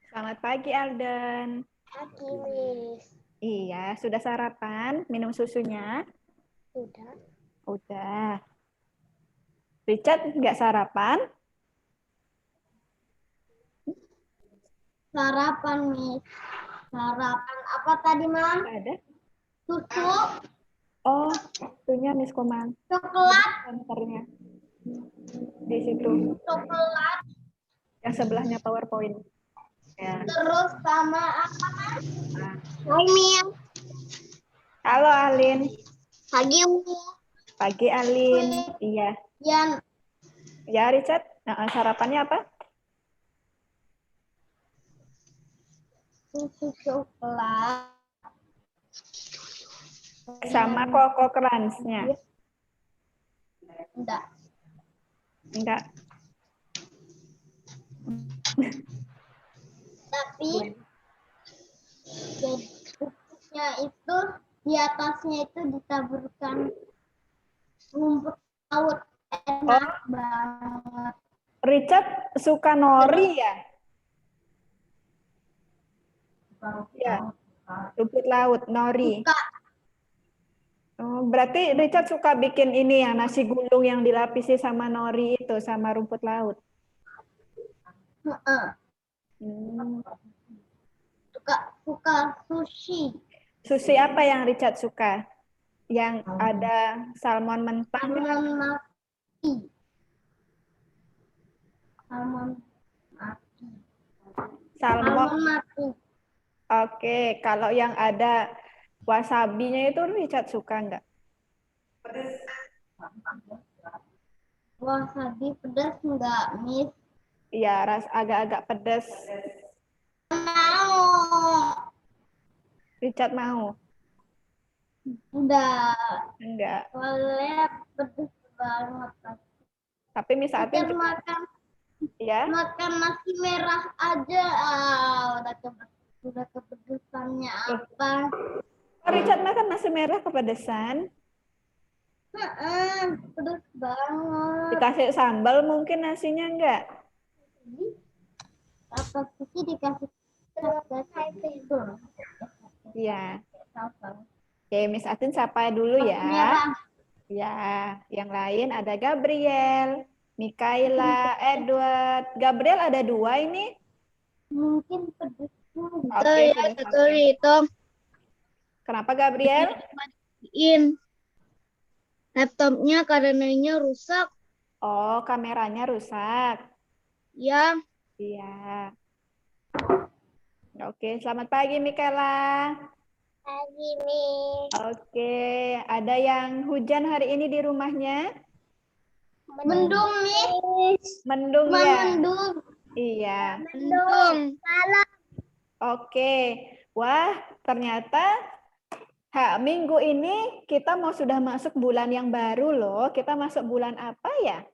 Selamat pagi, Alden. Pagi, Miss. Iya, sudah sarapan? Minum susunya? Udah. Udah. Richard nggak sarapan? Sarapan, Miss. Sarapan apa tadi, Mam? Nggak ada. Susu, Oh, itunya Miss Koman. coklat, Senternya. Di situ. coklat, Yang sebelahnya PowerPoint. Ya. terus sama apa, Mas? Hai, Miss. Halo, Alin. Pagi, Miss. Pagi, Alin. Iya. Yan, Ya, Richard. Nah, sarapannya apa? susu coklat. Sama Koko Crunch-nya. Enggak. Enggak. Tapi jadi susunya itu di atasnya itu ditaburkan rumput laut. Enak banget. Richard suka nori ya? Ya. Rumput laut, nori. Suka. Oh, berarti Richard suka bikin ini ya, nasi gulung yang dilapisi sama nori itu, sama rumput laut. Heeh. Suka sushi. Sushi apa yang Richard suka? Yang ada salmon mentah? Salmon mati. Salmon mati. Salmon. Salmon mati. Oke, kalau yang ada wasabinya itu Richard suka nggak? Wasabi pedas enggak, Miss? Iya, agak-agak pedas. Mau. Richard mau? Enggak. Enggak. Soalnya pedas banget. Tapi misalnya Richard makan ya. Makan nasi merah aja, udah kepedesannya apa? Oh, Richard makan nasi merah kepedesan. Pedes banget. Dikasih sambal mungkin nasinya enggak? Apa sih dikasih itu? Iya. Oke, Miss Atin sapa dulu ya. Merah. Ya, yang lain ada Gabriel, Mikaela, Edward. Gabriel ada 2 ini. Mungkin pedes. Oke, itu. Kenapa Gabriel? Laptopnya karenanya rusak. Oh, kameranya rusak. Ya. Iya. Oke, selamat pagi Mikaela. Pagi, Miss. Oke, ada yang hujan hari ini di rumahnya? Mendung, Miss. Mendung Cuma ya? mendung. Iya. Mendung. Salah. Oke. Wah, ternyata minggu ini kita sudah masuk bulan yang baru loh. Kita masuk bulan apa ya?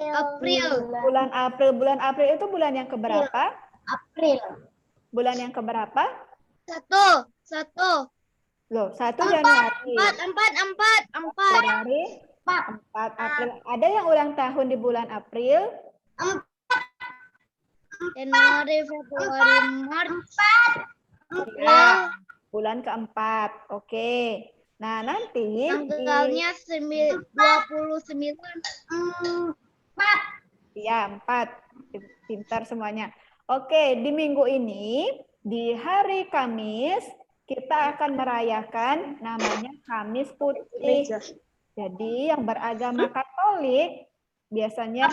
April. Bulan April. Bulan April itu bulan yang keberapa? April. Bulan yang keberapa? Satu. Loh, 1 Januari. Empat. Januari, 4 April. Ada yang ulang tahun di bulan April? Januari, Februari, Maret. Ya, bulan keempat. Oke. Nah, nanti Tanggalnya 29. 4. ya 4. Pintar semuanya. Oke, di minggu ini, di hari Kamis, kita akan merayakan namanya Kamis Putih. Jadi yang beragama Katolik biasanya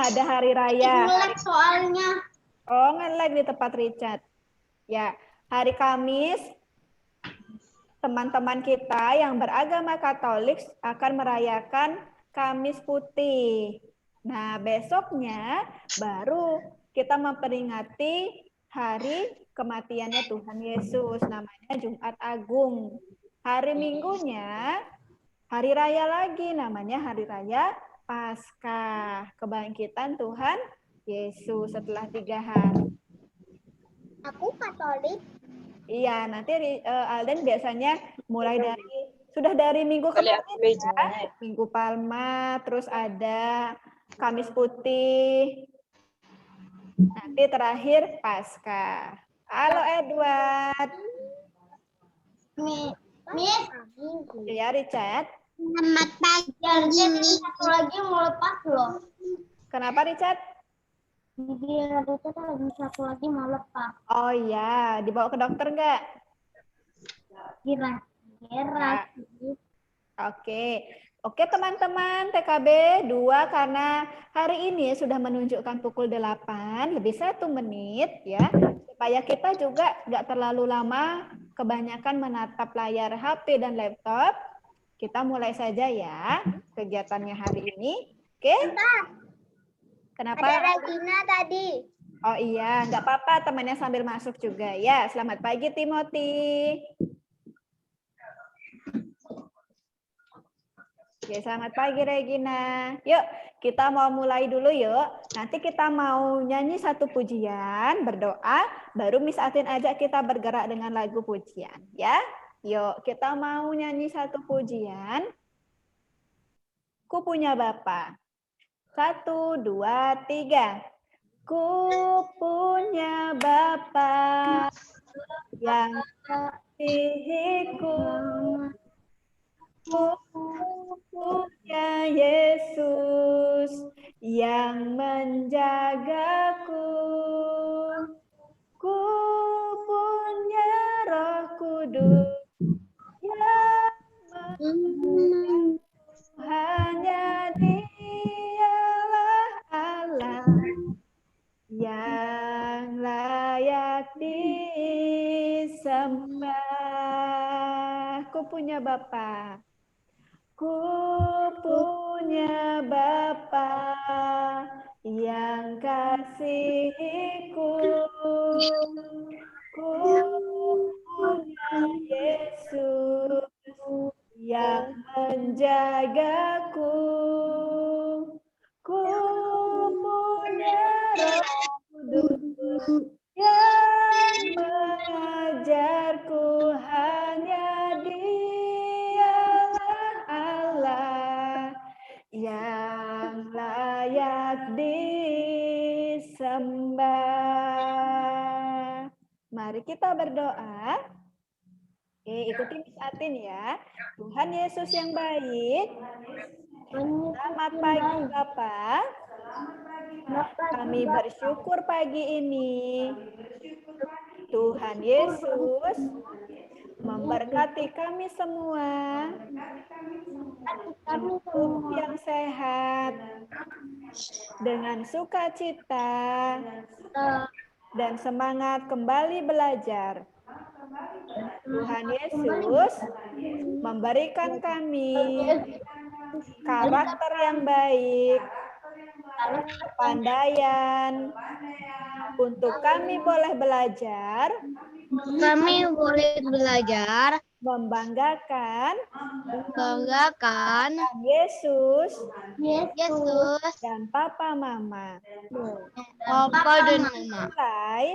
ada hari raya. Nge-lag soalnya. Oh, nge-lag di tempat Richard. Ya, hari Kamis teman-teman kita yang beragama Katolik akan merayakan Kamis Putih. Nah, besoknya baru kita memperingati hari kematiannya Tuhan Yesus, namanya Jumat Agung. Hari Minggunya hari raya lagi, namanya hari raya Paskah, kebangkitan Tuhan Yesus setelah 3 hari. Aku Katolik. Iya, nanti Alden biasanya mulai dari Sudah dari minggu Lihat kemarin mejanya. ya. Minggu Palma, terus ada Kamis Putih. Nanti terakhir Paskah. Halo Edward. Miss, Ya Richard. selamat pagi. Satu lagi mau lepas loh. Kenapa Richard? Gigi itu lagi satu lagi mau lepas. Oh iya, dibawa ke dokter nggak? Kira-kira. Oke. Oke teman-teman TKB 2 karena hari ini sudah menunjukkan pukul 8 lebih 1 menit ya. Supaya kita juga nggak terlalu lama kebanyakan menatap layar HP dan laptop. Kita mulai saja ya kegiatannya hari ini. Oke? Kenapa? Ada Regina tadi. Oh iya, nggak apa-apa temannya sambil masuk juga ya. Selamat pagi Timothy. Oke, selamat pagi Regina. Yuk, kita mau mulai dulu yuk. Nanti kita mau nyanyi satu pujian, berdoa, baru Miss Atin ajak kita bergerak dengan lagu pujian. Ya, yuk kita mau nyanyi satu pujian. Ku punya Bapa. 1, 2, 3. Ku punya Bapa yang mengasihiku. Ku punya Yesus yang menjagaku. Ku punya Roh Kudus yang membimbingku. Hanya Dialah Allah yang layak disembah. Ku punya Bapa. Ku punya Bapa yang kasihiku. Ku punya Yesus yang menjagaku. Ku punya Roh Kudus yang mengajarku. Hanya Dialah Allah yang layak disembah. Mari kita berdoa. Ikuti Miss Atin ya. Tuhan Yesus yang baik. Selamat pagi Bapak. Kami bersyukur pagi ini Tuhan Yesus memberkati kami semua dengan tubuh yang sehat, dengan sukacita, dan semangat kembali belajar. Tuhan Yesus memberikan kami karakter yang baik, kepandaian, untuk kami boleh belajar, membanggakan Yesus dan Papa Mama. Mulai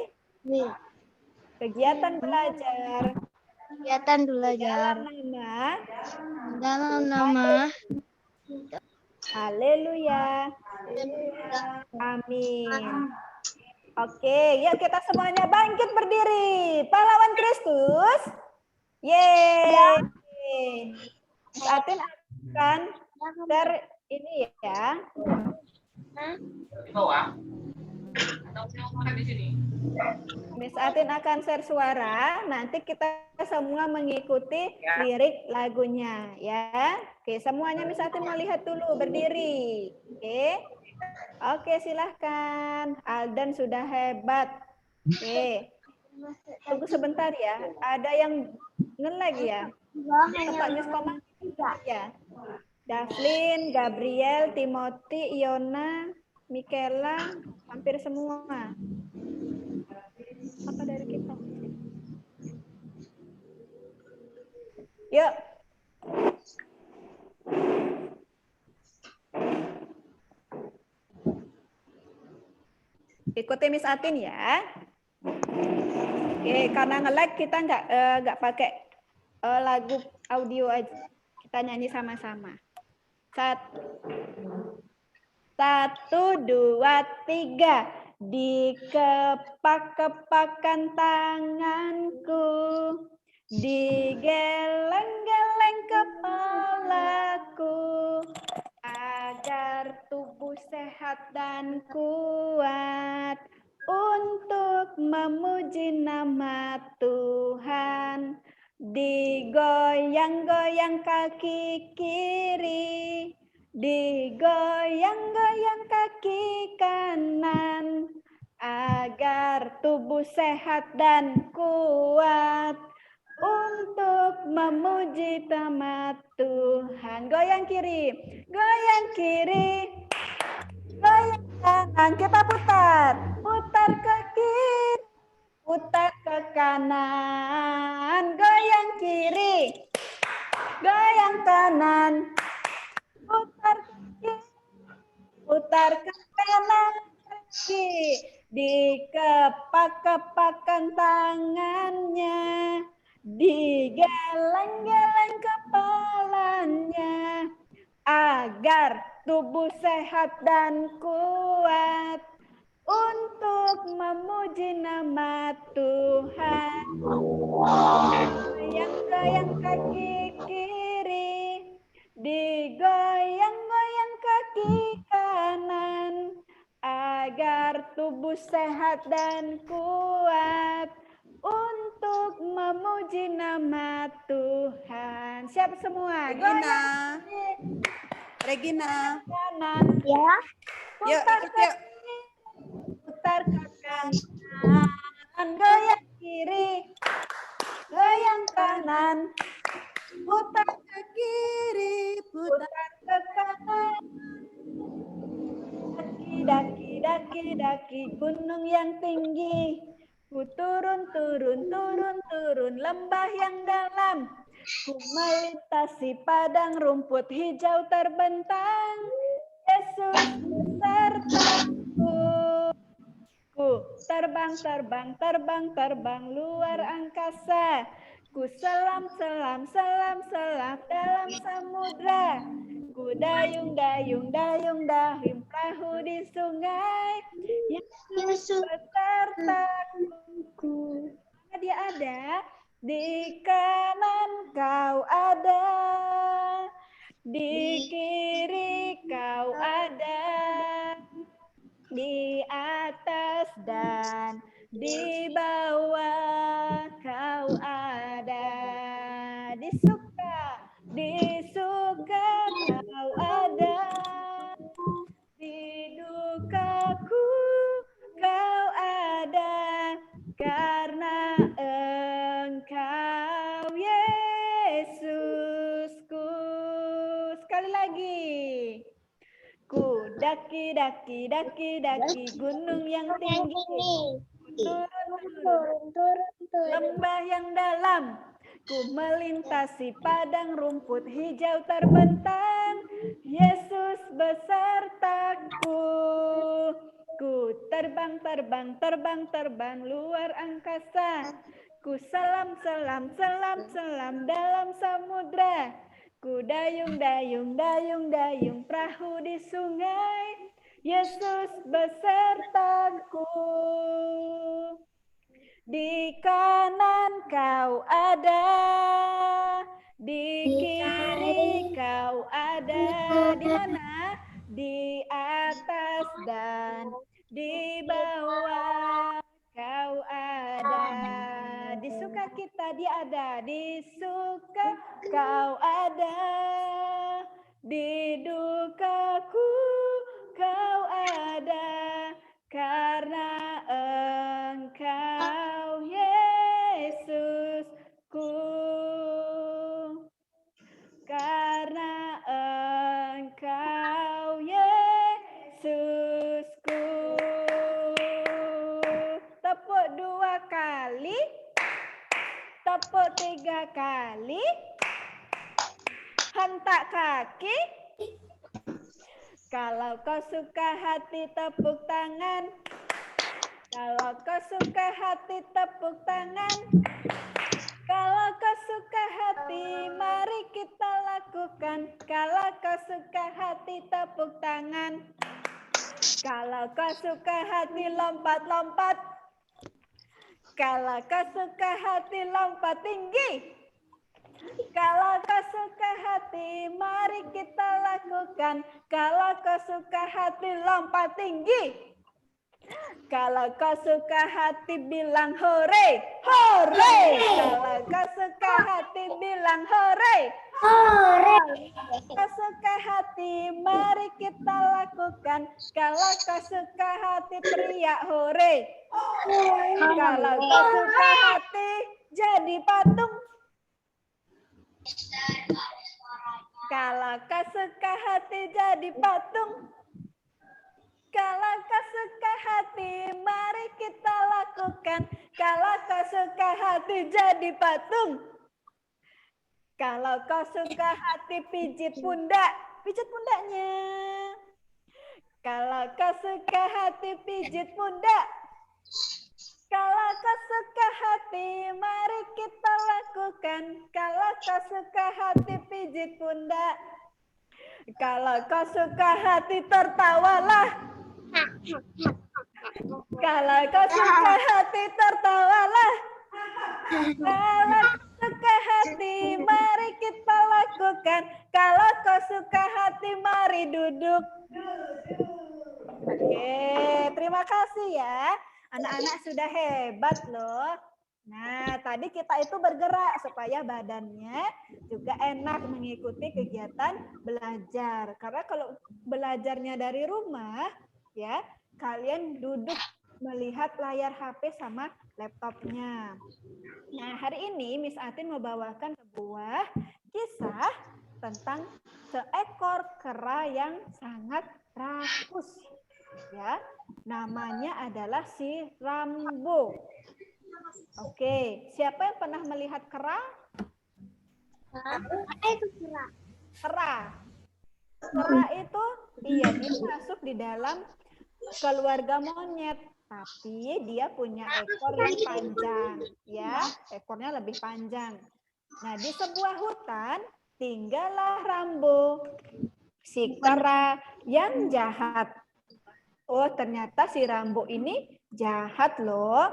kegiatan belajar dalam nama Haleluya. Amin. Oke, yuk kita semuanya bangkit berdiri. Pahlawan Kristus. Yeay. Saat ini akan share ini ya. Miss Atin akan share suara, nanti kita semua mengikuti lirik lagunya ya. Oke, semuanya Miss Atin mau lihat dulu, berdiri. Oke, silahkan. Aldan sudah hebat. Oke. Tunggu sebentar ya. Ada yang nge-lag ya? Ya. Davlin, Gabriel, Timothy, Iona, Mikela, hampir semua. Apa dari kita? Yuk. Ikuti Miss Atin ya. Oke, karena nge-lag kita nggak pakai lagu audio aja. Kita nyanyi sama-sama. 1, 2, 3. Dikepak-kepakan tanganku, digeleng-geleng kepalaku, agar tubuh sehat dan kuat untuk memuji nama Tuhan. Digoyang-goyang kaki kiri, digoyang-goyang kaki kanan, agar tubuh sehat dan kuat untuk memuji nama Tuhan. Goyang kiri, goyang kiri, goyang kanan. Kita putar, putar ke kiri, putar ke kanan. Goyang kiri, goyang kanan, putar ke kiri, putar ke kanan. Dikepak-kepakan tangannya, digeleng-geleng kepalanya, agar tubuh sehat dan kuat untuk memuji nama Tuhan. Goyang-goyang kaki kiri, digoyang-goyang kaki kanan, agar tubuh sehat dan kuat untuk memuji nama Tuhan. Siap semua? Regina. Kanan. Ya. Yuk, Putar ikut ke yuk. kiri, putar ke kanan. Goyang kiri, goyang kanan. Putar ke kiri, putar ke kanan. Daki, daki, daki gunung yang tinggi. Ku turun, turun, turun, turun lembah yang dalam. Ku melintasi padang rumput hijau terbentang. Yesus besertaku. Ku terbang, terbang, terbang, terbang luar angkasa. Ku selam, selam, selam, selam dalam samudra. Ku dayung, dayung, dayung, dayung perahu di sungai. Yesus besertaku. Dia ada di kanan, kau ada di kiri, kau ada di atas dan di bawah, kau ada. Di suka kau ada, di dukaku kau ada, karena Engkau Yesusku. Sekali lagi. Ku daki, daki, daki, daki gunung yang tinggi. Turun, turun, lembah yang dalam. Ku melintasi padang rumput hijau terbentang. Yesus besertaku. Ku terbang, terbang, terbang, terbang luar angkasa. Ku selam, selam, selam, selam dalam samudra. Ku dayung, dayung, dayung, dayung perahu di sungai. Yesus besertaku. Di kanan kau ada, di kiri kau ada. Di mana? Di atas dan di bawah kau ada. Di suka kita dia ada, di suka kau ada, di dukaku kau ada, karena Engkau Yesusku, karena Engkau Yesusku. Tepuk 2 kali, tepuk 3 kali, hentak kaki. Kalau kau suka hati tepuk tangan. Kalau kau suka hati tepuk tangan. Kalau kau suka hati, mari kita lakukan. Kalau kau suka hati, tepuk tangan. Kalau kau suka hati, lompat-lompat. Kalau kau suka hati, lompat tinggi. Kalau kau suka hati, mari kita lakukan. Kalau kau suka hati, lompat tinggi. Kalau kau suka hati, bilang hore, hore. Kalau kau suka hati, bilang hore, hore. Kau suka hati, mari kita lakukan. Kalau kau suka hati, teriak hore. Kalau kau suka hati, jadi patung. Kalau kau suka hati, jadi patung. Kalau kau suka hati, mari kita lakukan. Kalau kau suka hati, jadi patung. Kalau kau suka hati, pijit pundak. Pijit pundaknya. Kalau kau suka hati, pijit pundak. Kalau kau suka hati, mari kita lakukan. Kalau kau suka hati, pijit pundak. Kalau kau suka hati, tertawalah. Kalau kau suka hati, tertawalah. Kalau kau suka hati, mari kita lakukan. Kalau kau suka hati, mari duduk. Oke, terima kasih ya. Anak-anak sudah hebat loh. Nah, tadi kita itu bergerak supaya badannya juga enak mengikuti kegiatan belajar. Karena kalau belajarnya dari rumah, ya, kalian duduk melihat layar HP sama laptopnya. Nah, hari ini Miss Atin membawakan sebuah kisah tentang seekor kera yang sangat rakus. Ya, namanya adalah si Rambo. Oke, siapa yang pernah melihat kera? Kera. Kera itu dia masuk di dalam keluarga monyet, tapi dia punya ekor yang panjang, ya, ekornya lebih panjang. Nah, di sebuah hutan tinggallah Rambo, si kera yang jahat. Oh, ternyata si Rambo ini jahat loh.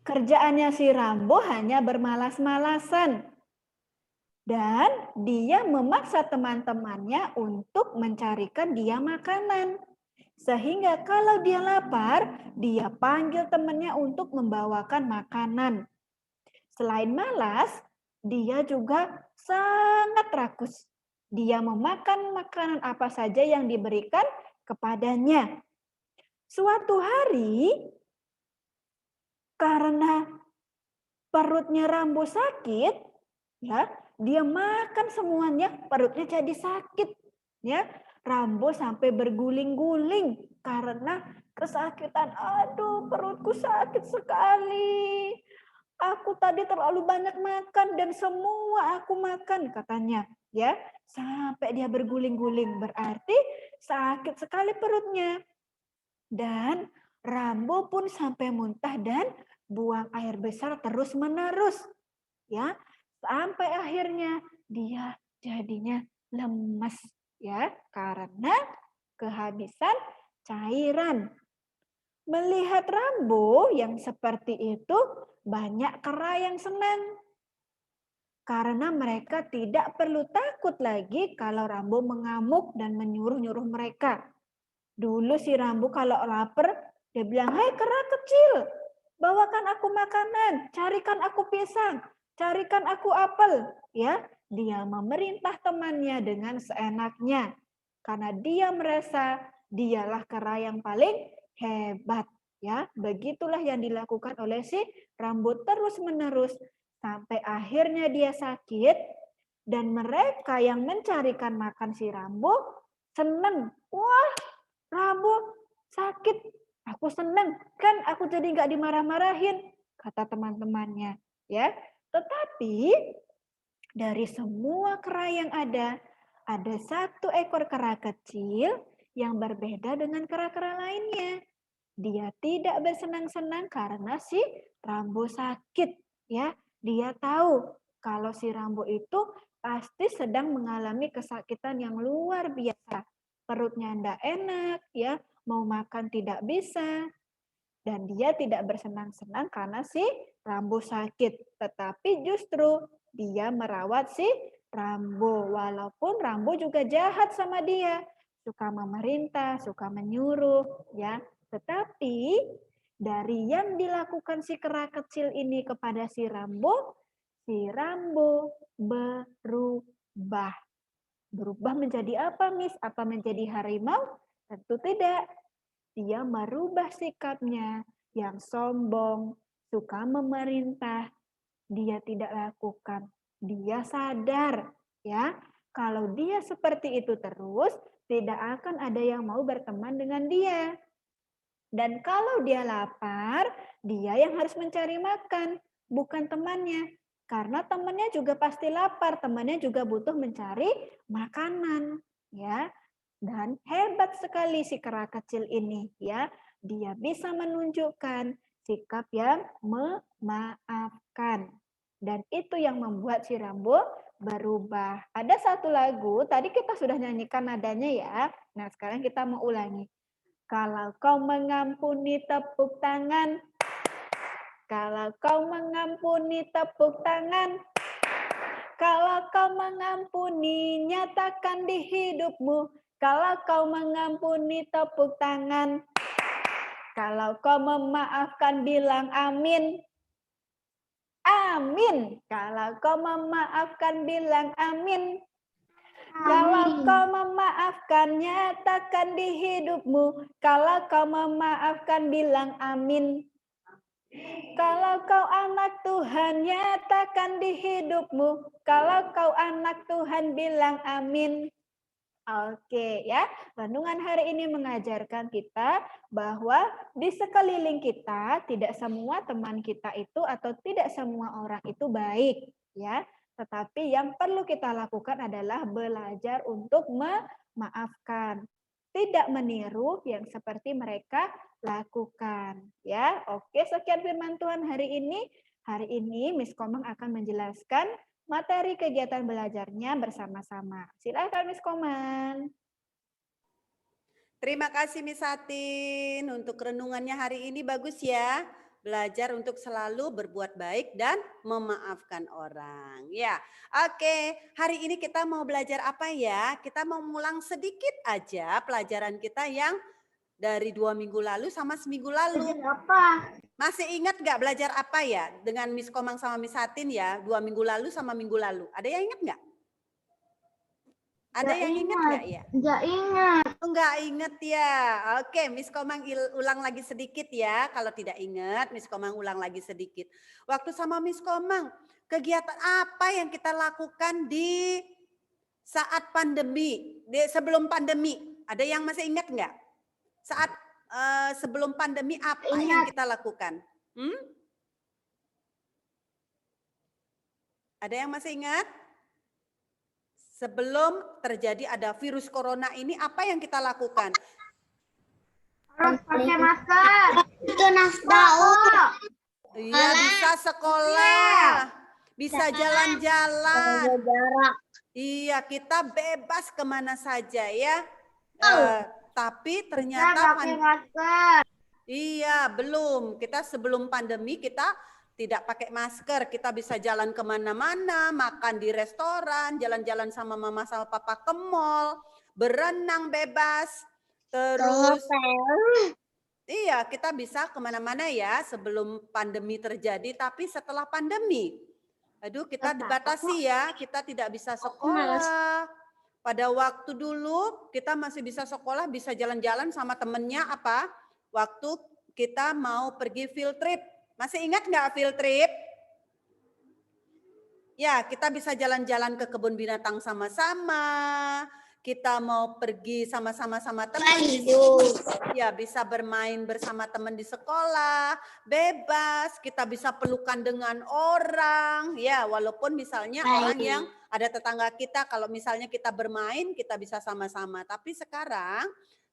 Kerjaannya si Rambo hanya bermalas-malasan. Dan dia memaksa teman-temannya untuk mencarikan dia makanan. Sehingga kalau dia lapar, dia panggil temannya untuk membawakan makanan. Selain malas, dia juga sangat rakus. Dia memakan makanan apa saja yang diberikan kepadanya. Suatu hari, karena perutnya Rambo sakit, ya, dia makan semuanya, perutnya jadi sakit. Ya, Rambo sampai berguling-guling karena kesakitan. Aduh, perutku sakit sekali. Aku tadi terlalu banyak makan dan semua aku makan, katanya. Ya, sampai dia berguling-guling, berarti sakit sekali perutnya. Dan Rambo pun sampai muntah dan buang air besar terus-menerus. Ya, sampai akhirnya dia jadinya lemas, ya, karena kehabisan cairan. Melihat Rambo yang seperti itu, banyak kera yang senang. Karena mereka tidak perlu takut lagi kalau Rambo mengamuk dan menyuruh-nyuruh mereka. Dulu si Rambo kalau lapar, dia bilang, "Hai kera kecil, bawakan aku makanan, carikan aku pisang, carikan aku apel." Ya, dia memerintah temannya dengan seenaknya. Karena dia merasa dialah kera yang paling hebat. Ya, begitulah yang dilakukan oleh si Rambo terus-menerus sampai akhirnya dia sakit dan mereka yang mencarikan makan si Rambo senang. Wah, Rambo sakit, aku senang kan, aku jadi nggak dimarah-marahin, kata teman-temannya. Ya, tetapi dari semua kera yang ada satu ekor kera kecil yang berbeda dengan kera-kera lainnya. Dia tidak bersenang-senang karena si Rambo sakit, ya. Dia tahu kalau si Rambo itu pasti sedang mengalami kesakitan yang luar biasa. Perutnya tidak enak, ya, mau makan tidak bisa. Dan dia tidak bersenang-senang karena si Rambo sakit. Tetapi justru dia merawat si Rambo. Walaupun Rambo juga jahat sama dia. Suka memerintah, suka menyuruh, ya. Tetapi dari yang dilakukan si kera kecil ini kepada si Rambo berubah. Berubah menjadi apa, Miss? Apa menjadi harimau? Tentu tidak. Dia merubah sikapnya yang sombong, suka memerintah. Dia tidak lakukan. Dia sadar, ya, kalau dia seperti itu terus, tidak akan ada yang mau berteman dengan dia. Dan kalau dia lapar, dia yang harus mencari makan, bukan temannya. Karena temannya juga pasti lapar, temannya juga butuh mencari makanan, ya. Dan hebat sekali si kera kecil ini, ya. Dia bisa menunjukkan sikap yang memaafkan. Dan itu yang membuat si Rambo berubah. Ada satu lagu, tadi kita sudah nyanyikan nadanya ya. Nah, sekarang kita mau ulangi. Kalau kau mengampuni tepuk tangan, kalau kau mengampuni tepuk tangan, kalau kau mengampuni nyatakan di hidupmu, kalau kau mengampuni tepuk tangan, kalau kau memaafkan bilang amin. Amin. Kalau kau memaafkan bilang amin. Kalau kau memaafkan, nyatakan di hidupmu. Kalau kau memaafkan, bilang amin. Kalau kau anak Tuhan, nyatakan di hidupmu. Kalau kau anak Tuhan, bilang amin. Oke ya, renungan hari ini mengajarkan kita bahwa di sekeliling kita tidak semua teman kita itu atau tidak semua orang itu baik ya. Tetapi yang perlu kita lakukan adalah belajar untuk memaafkan, tidak meniru yang seperti mereka lakukan ya. Oke, sekian firman Tuhan hari ini. Hari ini Miss Komang akan menjelaskan materi kegiatan belajarnya bersama-sama. Silakan Miss Komang. Terima kasih Miss Satin untuk renungannya hari ini bagus ya. Belajar untuk selalu berbuat baik dan memaafkan orang. Ya, oke. Hari ini kita mau belajar apa ya? Kita mau ngulang sedikit aja pelajaran kita yang dari 2 minggu lalu sama seminggu lalu. Apa? Masih ingat nggak belajar apa ya dengan Miss Komang sama Miss Satin ya 2 minggu lalu sama minggu lalu? Ada yang ingat nggak? Ada yang ingat nggak ya? Nggak ingat. Nggak inget ya. Oke, Miss Komang ulang lagi sedikit ya. Kalau tidak ingat, Miss Komang ulang lagi sedikit. Waktu sama Miss Komang, kegiatan apa yang kita lakukan di saat pandemi, sebelum pandemi? Ada yang masih ingat nggak? Saat sebelum pandemi apa yang kita lakukan? Ada yang masih ingat? Sebelum terjadi ada virus corona ini, apa yang kita lakukan? Harus pakai masker. Itu nasbau. Iya, bisa sekolah, bisa jalan-jalan. Iya, kita bebas kemana saja ya. Tapi ternyata pakai masker. Iya, belum. Kita sebelum pandemi kita tidak pakai masker, kita bisa jalan kemana-mana, makan di restoran, jalan-jalan sama mama sama papa ke mall, berenang bebas, terus iya kita bisa kemana-mana ya sebelum pandemi terjadi, tapi setelah pandemi, aduh kita dibatasi ya, kita tidak bisa sekolah. Pada waktu dulu kita masih bisa sekolah, bisa jalan-jalan sama temennya apa? Waktu kita mau pergi field trip. Masih ingat nggak field trip? Ya, kita bisa jalan-jalan ke kebun binatang sama-sama. Kita mau pergi sama-sama teman. Ya, bisa bermain bersama teman di sekolah. Bebas, kita bisa pelukan dengan orang. Ya, walaupun misalnya orang yang ada tetangga kita, kalau misalnya kita bermain, kita bisa sama-sama. Tapi sekarang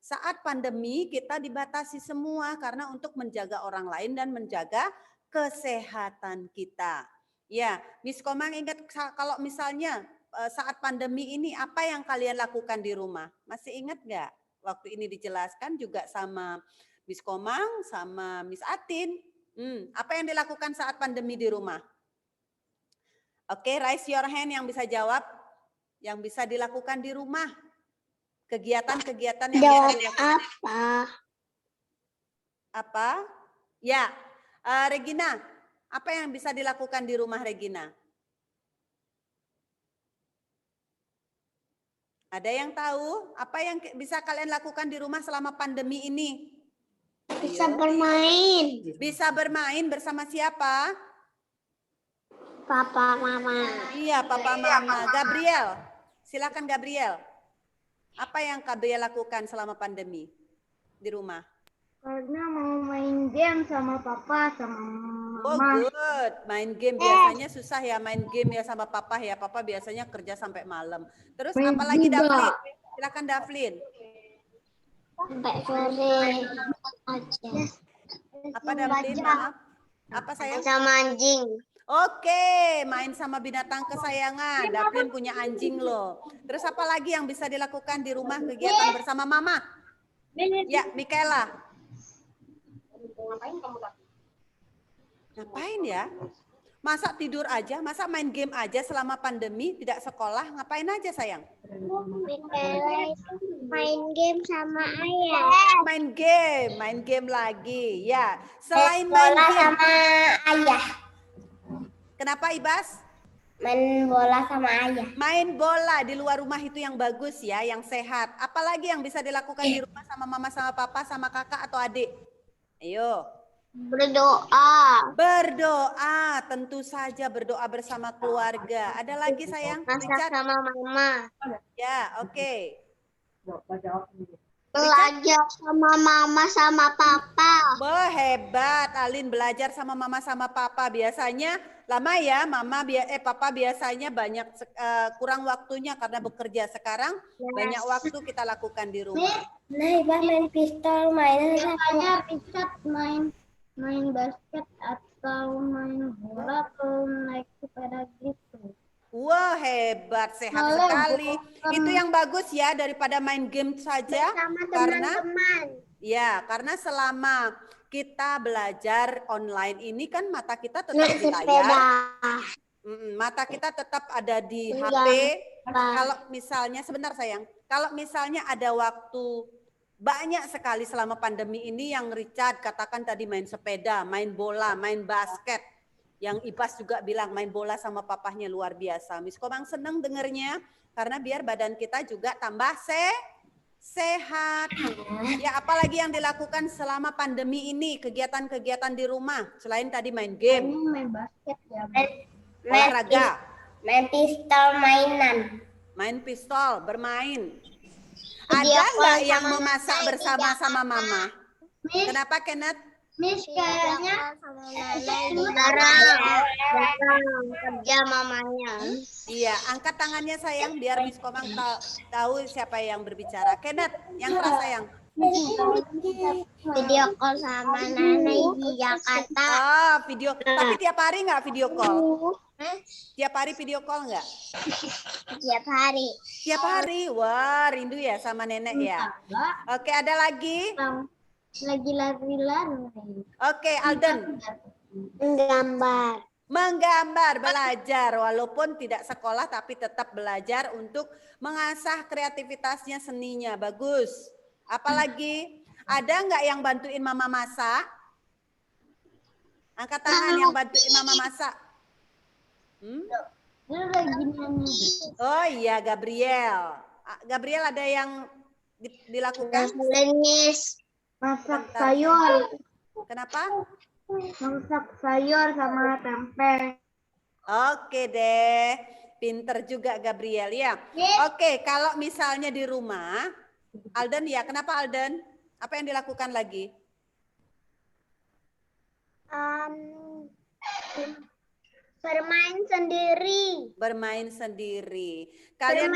Saat pandemi kita dibatasi semua karena untuk menjaga orang lain dan menjaga kesehatan kita. Ya, Miss Komang ingat kalau misalnya saat pandemi ini apa yang kalian lakukan di rumah? Masih ingat nggak? Waktu ini dijelaskan juga sama Miss Komang, sama Miss Atin. Apa yang dilakukan saat pandemi di rumah? Oke, raise your hand yang bisa jawab. Yang bisa dilakukan di rumah. Kegiatan-kegiatan yang bisa dilakukan. Apa? Ya, Regina, apa yang bisa dilakukan di rumah Regina? Ada yang tahu apa yang bisa kalian lakukan di rumah selama pandemi ini? Bisa bermain. Bisa bermain bersama siapa? Papa, mama. Iya, papa, mama. Gabriel, silakan Gabriel. Apa yang Gabriel lakukan selama pandemi di rumah? Karena mau main game sama papa, sama mama. Oh good, main game biasanya susah ya main game ya sama papa ya. Papa biasanya kerja sampai malam. Terus Main apalagi juga. Davlin? Silakan Davlin. Sampai sore aja. Apa Davlin? Maaf. Apa sayang? Sama anjing. Oke, main sama binatang kesayangan. Davlin punya anjing loh. Terus apa lagi yang bisa dilakukan di rumah kegiatan bersama mama? Ya, Mikaela. Ngapain ya? Masa tidur aja? Masa main game aja selama pandemi? Tidak sekolah? Ngapain aja sayang? Main game sama ayah. Main game lagi. Ya, selain main Bola game. sama ayah. Kenapa Ibas? Main bola sama ayah. Main bola di luar rumah itu yang bagus ya, yang sehat. Apalagi yang bisa dilakukan di rumah sama mama, sama papa, sama kakak atau adik? Ayo. Berdoa. Berdoa, tentu saja berdoa bersama keluarga. Ada lagi sayang? Masak Richard? sama mama. Ya, oke. Belajar sama mama sama papa. Wah, hebat, Alin belajar sama mama sama papa. Biasanya lama ya, papa biasanya banyak kurang waktunya karena bekerja. Sekarang banyak waktu kita lakukan di rumah. Nah, Iba main pistol, main basket atau main bola atau naik sepeda gitu. Wah, hebat, sehat sekali. Itu yang bagus ya daripada main game saja. Sama Karena teman-teman. ya, karena selama kita belajar online ini kan mata kita tetap di layar. Mata kita tetap ada di HP. Kalau misalnya, sebentar sayang, kalau misalnya ada waktu banyak sekali selama pandemi ini yang Richard katakan tadi main sepeda, main bola, main basket. Yang Ibas juga bilang main bola sama papahnya luar biasa. Miss Komang senang dengernya karena biar badan kita juga tambah sehat. Ya, apalagi yang dilakukan selama pandemi ini, kegiatan-kegiatan di rumah selain tadi main game. Main basket ya. Olahraga. Main pistol mainan. Main pistol, bermain. Ada nggak yang memasak bersama sama mama? Kenapa Kenneth? Miss kayaknya kerja mamanya. Iya, angkat tangannya sayang biar Miss Komang tahu siapa yang berbicara. Kenneth, yang keras sayang. Video call sama nenek di Jakarta. Oh, video. Tapi tiap hari nggak video call? Tiap hari video call nggak? Tiap hari. Tiap hari. Wah, rindu ya sama nenek ya. Oke, ada lagi? Lagi lari-lari. Oke, Alden. Menggambar, belajar. Walaupun tidak sekolah tapi tetap belajar untuk mengasah kreativitasnya, seninya. Bagus. Apalagi, ada nggak yang bantuin mama masak? Angkat tangan yang bantuin mama masak. Oh iya, Gabriel. Gabriel ada yang dilakukan? Masak sayur. Kenapa? Masak sayur sama tempe. Oke deh, pinter juga Gabriel ya. Oke, kalau misalnya di rumah, Alden ya, kenapa Alden? Apa yang dilakukan lagi? Bermain sendiri. Bermain sendiri. Kalian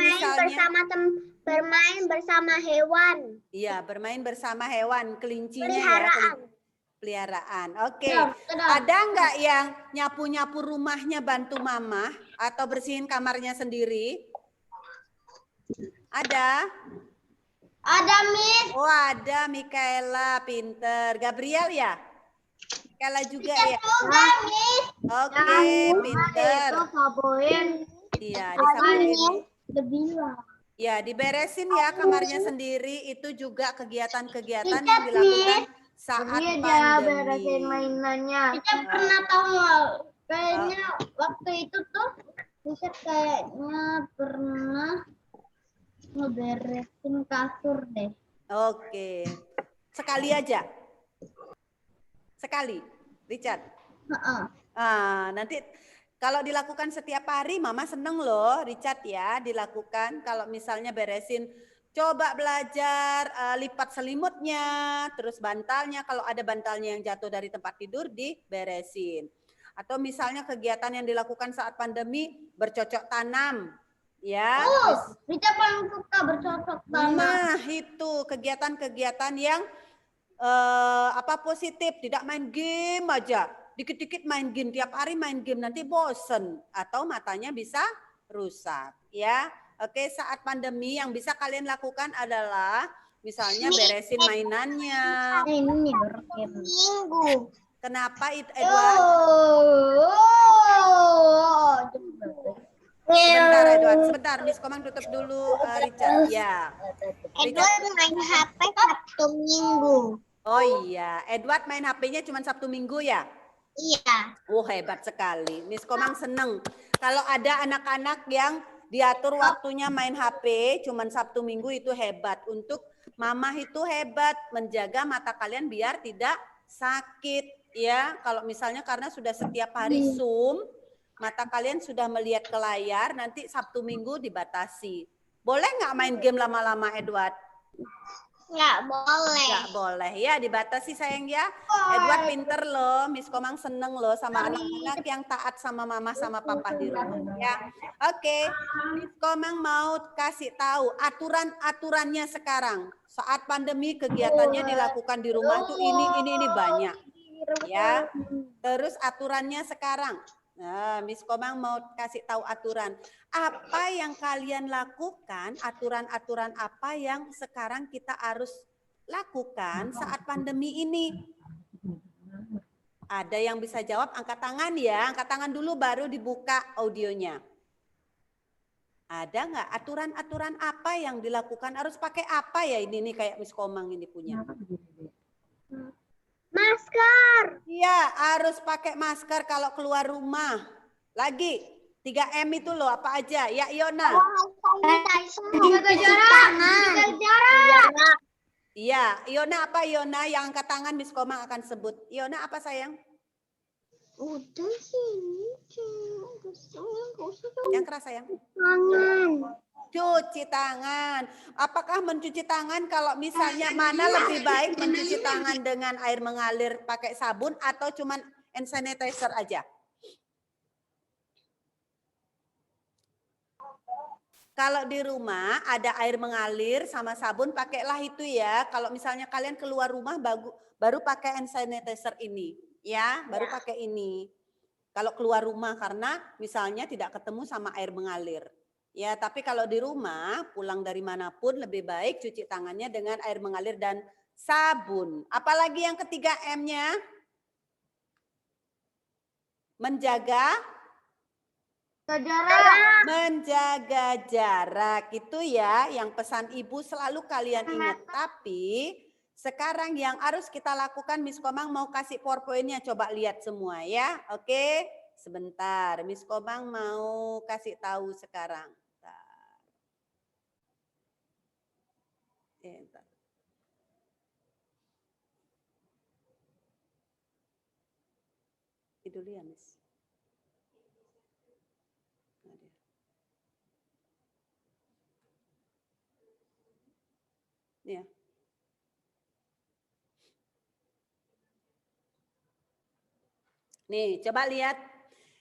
Bermain bersama hewan. iya, bermain bersama hewan, kelincinya Peliharaan. ya, peliharaan. Oke. Kedap. Ada nggak yang nyapu-nyapu rumahnya bantu mama atau bersihin kamarnya sendiri? Ada? Ada, Miss. Oh, ada Mikaela, pinter. Gabriel ya? Mikaela juga ya? Miss. Oke, pinter. Iya, disampaikan. Ya, diberesin ya kamarnya sendiri. Itu juga kegiatan-kegiatan yang dilakukan saat pandemi. mainannya. Kita pernah tahu kayaknya waktu itu tuh Bisa kayaknya pernah ngeberesin kasur deh. Oke. Sekali aja. Sekali, Richard. Nanti kalau dilakukan setiap hari, Mama seneng loh, Richard ya, dilakukan. Kalau misalnya beresin, coba belajar lipat selimutnya, terus bantalnya. Kalau ada bantalnya yang jatuh dari tempat tidur, diberesin. Atau misalnya kegiatan yang dilakukan saat pandemi, bercocok tanam. Ya. Richard paling suka bercocok tanam. Nah, itu kegiatan-kegiatan yang positif, tidak main game aja. Dikit-dikit main game, tiap hari main game, nanti bosen atau matanya bisa rusak ya. Oke, saat pandemi yang bisa kalian lakukan adalah misalnya beresin mainannya. Ini minggu. Kenapa itu, Edward? Sebentar Edward, sebentar Miss Komang tutup dulu Richard. Ya. Edward main HP Sabtu Minggu. Oh iya, Edward main HP-nya cuma Sabtu Minggu ya? Iya. Oh hebat sekali. Miss Komang seneng. Kalau ada anak-anak yang diatur waktunya main HP cuma Sabtu Minggu itu hebat. Untuk Mama itu hebat menjaga mata kalian biar tidak sakit ya. Kalau misalnya karena sudah setiap hari Zoom, mata kalian sudah melihat ke layar, nanti Sabtu Minggu dibatasi. Boleh nggak main game lama-lama Edward? Nggak boleh. Nggak boleh ya, dibatasi sayang ya. Edward pinter loh, Miss Komang seneng loh sama anak-anak yang taat sama mama sama papa di rumah ya. Oke, Miss Komang mau kasih tahu aturan-aturannya sekarang. Saat pandemi kegiatannya dilakukan di rumah tuh ini banyak. Ya. Terus aturannya sekarang. Nah, Miss Komang mau kasih tahu aturan. Apa yang kalian lakukan, aturan-aturan apa yang sekarang kita harus lakukan saat pandemi ini? Ada yang bisa jawab, angkat tangan ya. Angkat tangan dulu baru dibuka audionya. Ada nggak aturan-aturan apa yang dilakukan? Harus pakai apa ya ini nih kayak Miss Komang ini punya? Masker. Iya, harus pakai masker kalau keluar rumah. Lagi, 3M itu loh, apa aja? Ya, Iona. Jaga jarak. Iya, Iona apa Iona? Yang angkat tangan Miss Komang akan sebut. Iona apa sayang? Udah sini. Yang keras sayang. Tangan. Cuci tangan. Apakah mencuci tangan kalau misalnya mana lebih baik mencuci tangan dengan air mengalir pakai sabun atau cuman hand sanitizer aja? Kalau di rumah ada air mengalir sama sabun pakailah itu ya. Kalau misalnya kalian keluar rumah baru pakai hand sanitizer ini ya, baru pakai ini. Kalau keluar rumah karena misalnya tidak ketemu sama air mengalir. Ya, tapi kalau di rumah, pulang dari manapun lebih baik cuci tangannya dengan air mengalir dan sabun. Apalagi yang ketiga M-nya? Menjaga jarak. Menjaga jarak. Itu ya yang pesan Ibu selalu kalian ingat. Tapi sekarang yang harus kita lakukan, Miss Komang mau kasih PowerPoint-nya. Coba lihat semua ya. Oke, sebentar. Miss Komang mau kasih tahu sekarang. Bentar. Itu dulu ya, Miss. Ya. Nih, coba lihat.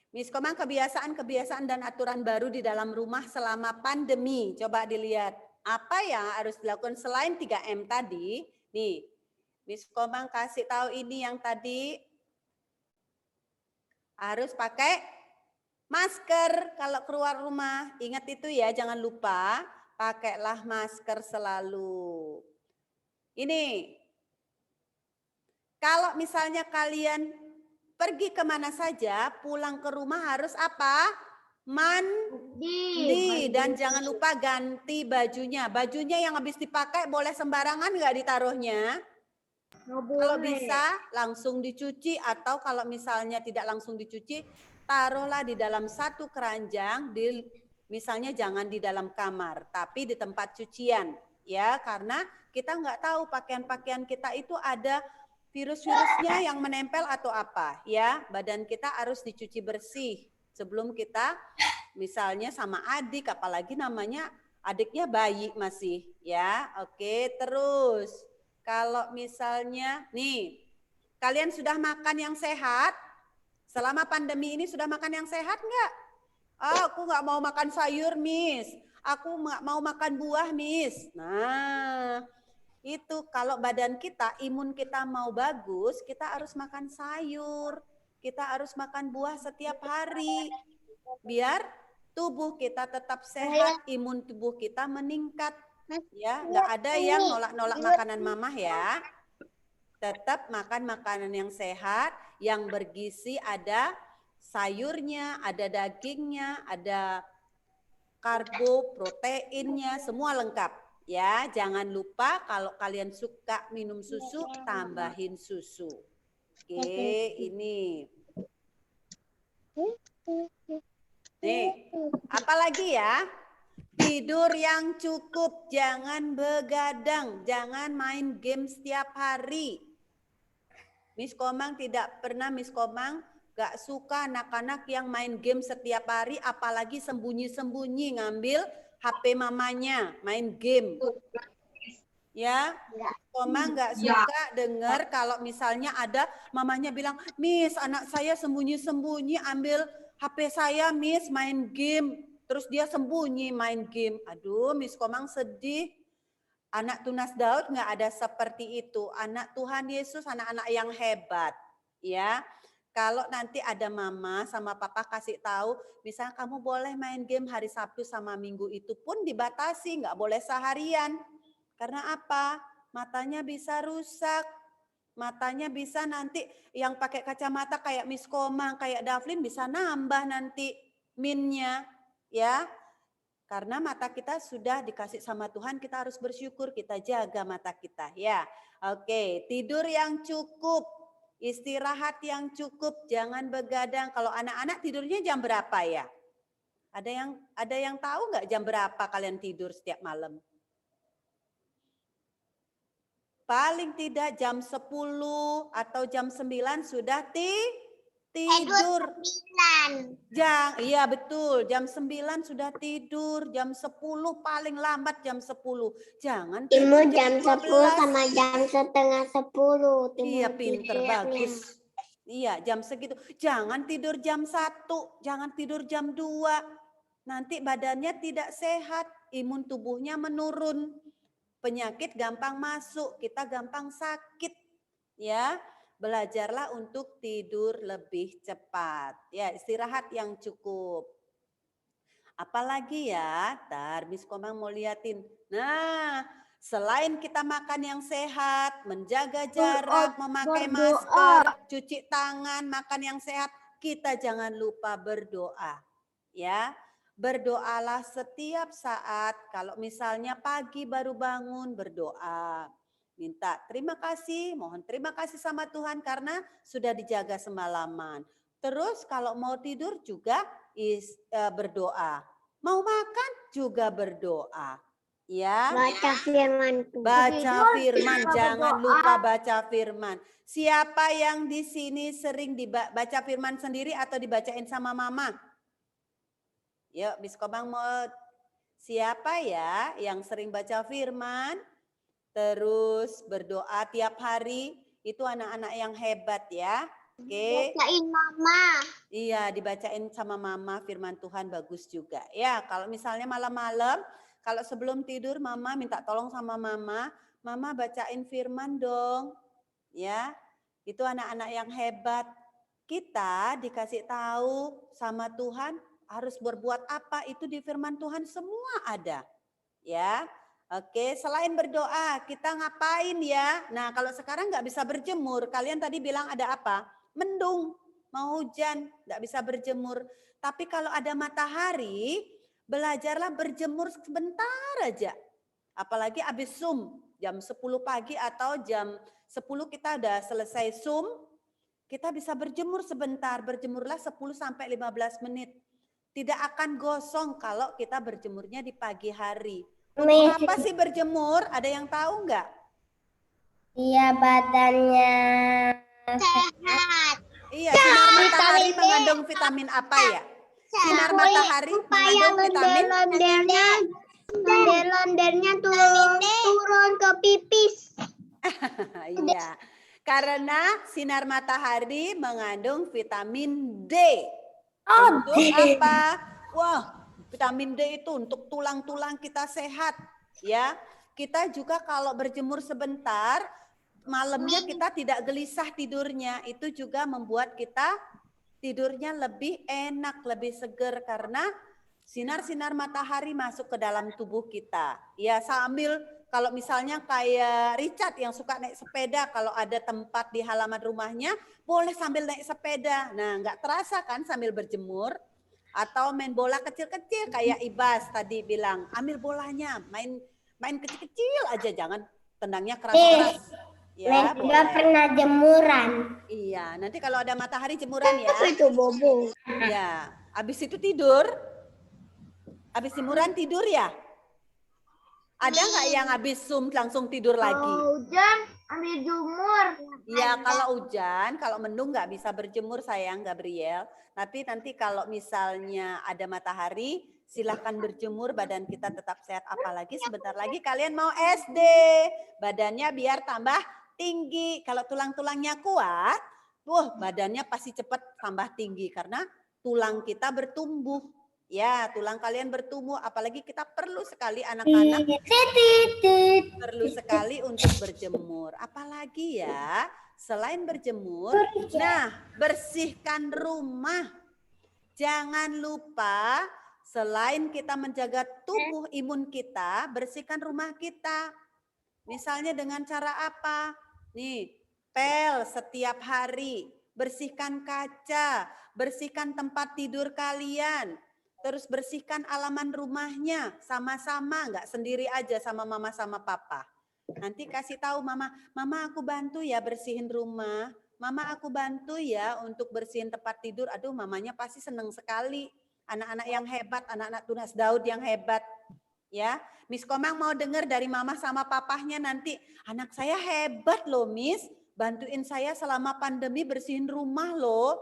Miss Komang, kebiasaan-kebiasaan dan aturan baru di dalam rumah selama pandemi. Coba dilihat apa yang harus dilakukan selain 3M tadi. Nih, Miss Komang kasih tahu ini yang tadi harus pakai masker kalau keluar rumah. Ingat itu ya, jangan lupa pakailah masker selalu. Ini, kalau misalnya kalian pergi kemana saja, pulang ke rumah harus apa? Mandi. Dan jangan lupa ganti bajunya. Bajunya yang habis dipakai boleh sembarangan nggak ditaruhnya? Kalau bisa langsung dicuci, atau kalau misalnya tidak langsung dicuci, taruhlah di dalam satu keranjang, misalnya jangan di dalam kamar, tapi di tempat cucian. Ya, karena kita nggak tahu pakaian-pakaian kita itu ada virus-virusnya yang menempel atau apa. Ya, badan kita harus dicuci bersih sebelum kita misalnya sama adik, apalagi namanya adiknya bayi masih. Ya, oke, terus. Kalau misalnya, nih, kalian sudah makan yang sehat? Selama pandemi ini sudah makan yang sehat nggak? Aku nggak mau makan sayur, Miss. Aku nggak mau makan buah, Miss. Nah, itu kalau badan kita, imun kita mau bagus, kita harus makan sayur. Kita harus makan buah setiap hari. Biar tubuh kita tetap sehat, imun tubuh kita meningkat. Ya, nggak ada yang nolak-nolak makanan mamah ya. Tetap makan makanan yang sehat, yang bergizi, ada sayurnya, ada dagingnya, ada karbo, proteinnya, semua lengkap. Ya, jangan lupa kalau kalian suka minum susu, tambahin susu. Oke, ini. Nih, apalagi ya? Tidur yang cukup, jangan begadang, jangan main game setiap hari. Miss Komang tidak pernah, Miss Komang gak suka anak-anak yang main game setiap hari, apalagi sembunyi-sembunyi ngambil HP mamanya, main game. Ya, Komang gak suka dengar kalau misalnya ada mamanya bilang, Miss, anak saya sembunyi-sembunyi ambil HP saya, Miss, main game. Terus dia sembunyi main game. Aduh, Miss Komang sedih. Anak tunas Daud nggak ada seperti itu. Anak Tuhan Yesus, anak-anak yang hebat. Ya, kalau nanti ada mama sama papa kasih tahu, misalnya kamu boleh main game hari Sabtu sama Minggu, itu pun dibatasi, nggak boleh seharian. Karena apa? Matanya bisa rusak. Matanya bisa nanti yang pakai kacamata kayak Miss Komang, kayak Davlin bisa nambah nanti minnya. Ya, karena mata kita sudah dikasih sama Tuhan, kita harus bersyukur, kita jaga mata kita ya. Oke, tidur yang cukup, istirahat yang cukup, jangan begadang. Kalau anak-anak tidurnya jam berapa ya? Ada yang tahu nggak jam berapa kalian tidur setiap malam? Paling tidak jam 10 atau jam 9 sudah tidur. Iya betul, jam 9 sudah tidur, jam 10 paling lambat jam 10. Jangan tidur jam 10 sama jam setengah 10. Iya pinter, bagus. Iya jam segitu. Jangan tidur jam 1, jangan tidur jam 2. Nanti badannya tidak sehat, imun tubuhnya menurun. Penyakit gampang masuk, kita gampang sakit. Ya. Belajarlah untuk tidur lebih cepat. Ya, istirahat yang cukup. Apalagi ya, Miss Komang mau liatin. Nah, selain kita makan yang sehat, menjaga jarak, memakai masker, cuci tangan, makan yang sehat, kita jangan lupa berdoa. Ya, berdoalah setiap saat. Kalau misalnya pagi baru bangun, berdoa. Minta terima kasih, mohon terima kasih sama Tuhan karena sudah dijaga semalaman. Terus kalau mau tidur juga berdoa. Mau makan juga berdoa. Ya. Baca firman. Baca firman, jangan lupa baca firman. Siapa yang di sini sering dibaca firman sendiri atau dibacain sama mama? Yuk, Miss Komang mau siapa ya yang sering baca firman? Terus berdoa tiap hari, itu anak-anak yang hebat ya. Oke. Bacain mama. Iya, dibacain sama mama firman Tuhan bagus juga. Ya, kalau misalnya malam-malam, kalau sebelum tidur mama minta tolong sama mama, mama bacain firman dong. Ya, itu anak-anak yang hebat. Kita dikasih tahu sama Tuhan harus berbuat apa, itu di firman Tuhan semua ada. Ya, oke. Selain berdoa, kita ngapain ya? Nah, kalau sekarang nggak bisa berjemur, kalian tadi bilang ada apa? Mendung. Mau hujan, nggak bisa berjemur. Tapi kalau ada matahari, belajarlah berjemur sebentar aja. Apalagi habis Zoom, jam 10 pagi atau jam 10 kita udah selesai Zoom, kita bisa berjemur sebentar. Berjemurlah 10 sampai 15 menit. Tidak akan gosong kalau kita berjemurnya di pagi hari. Untuk apa sih berjemur? Ada yang tahu nggak? Iya, badannya sehat. Iya, sinar matahari mengandung vitamin apa ya? Sinar matahari mengandung vitamin. Londernya turun ke pipis. Iya, karena sinar matahari mengandung vitamin D. Untuk apa? Wah, vitamin D itu untuk tulang-tulang kita sehat. Ya, kita juga kalau berjemur sebentar, malamnya kita tidak gelisah tidurnya. Itu juga membuat kita tidurnya lebih enak, lebih seger karena sinar-sinar matahari masuk ke dalam tubuh kita. Ya, sambil kalau misalnya kayak Richard yang suka naik sepeda, kalau ada tempat di halaman rumahnya, boleh sambil naik sepeda. Nah, nggak terasa kan sambil berjemur. Atau main bola kecil-kecil kayak Ibas tadi bilang, ambil bolanya, main kecil-kecil aja, jangan tendangnya keras-keras. Ya, Nggak pernah jemuran. iya, nanti kalau ada matahari jemuran ya. Itu bobo. Ya, habis itu tidur. Habis jemuran tidur ya? Ada nggak yang habis Zoom langsung tidur lagi? Hujan ambil jemur. Ya, kalau hujan, kalau mendung nggak bisa berjemur sayang Gabriel. Tapi nanti kalau misalnya ada matahari, silahkan berjemur, badan kita tetap sehat. Apalagi sebentar lagi kalian mau SD. Badannya biar tambah tinggi. Kalau tulang-tulangnya kuat, badannya pasti cepat tambah tinggi karena tulang kita bertumbuh. Ya, tulang kalian bertumbuh, apalagi kita perlu sekali anak-anak perlu sekali untuk berjemur. Apalagi ya, selain berjemur, nah bersihkan rumah. Jangan lupa selain kita menjaga tubuh imun kita, bersihkan rumah kita. Misalnya dengan cara apa? Nih, pel setiap hari, bersihkan kaca, bersihkan tempat tidur kalian. Terus bersihkan halaman rumahnya sama-sama, nggak sendiri aja sama mama sama papa. Nanti kasih tahu mama, mama aku bantu ya bersihin rumah, mama aku bantu ya untuk bersihin tempat tidur. Aduh, mamanya pasti seneng sekali. Anak-anak yang hebat, anak-anak Tunas Daud yang hebat. Ya, Miss Komang mau dengar dari mama sama papahnya nanti, anak saya hebat loh Miss, bantuin saya selama pandemi bersihin rumah loh.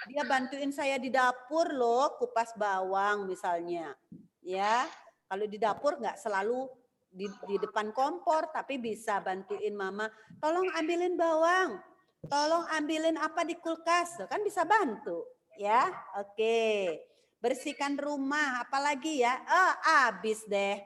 Dia bantuin saya di dapur loh, kupas bawang misalnya. Ya, kalau di dapur nggak selalu di depan kompor, tapi bisa bantuin mama. Tolong ambilin bawang, tolong ambilin apa di kulkas, kan bisa bantu. Ya, oke. Bersihkan rumah, apalagi ya? Habis deh.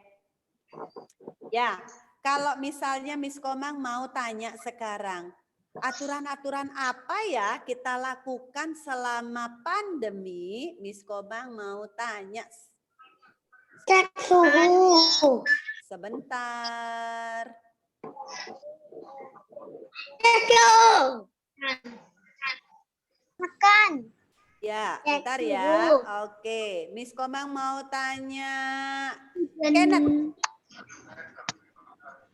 Ya, kalau misalnya Miss Komang mau tanya sekarang, aturan-aturan apa ya kita lakukan selama pandemi? Miss Komang mau tanya. Cek suhu. Sebentar. Cek suhu. Makan. Ya, Cek bentar suhu. ya. Oke, Miss Komang mau tanya. Kenneth.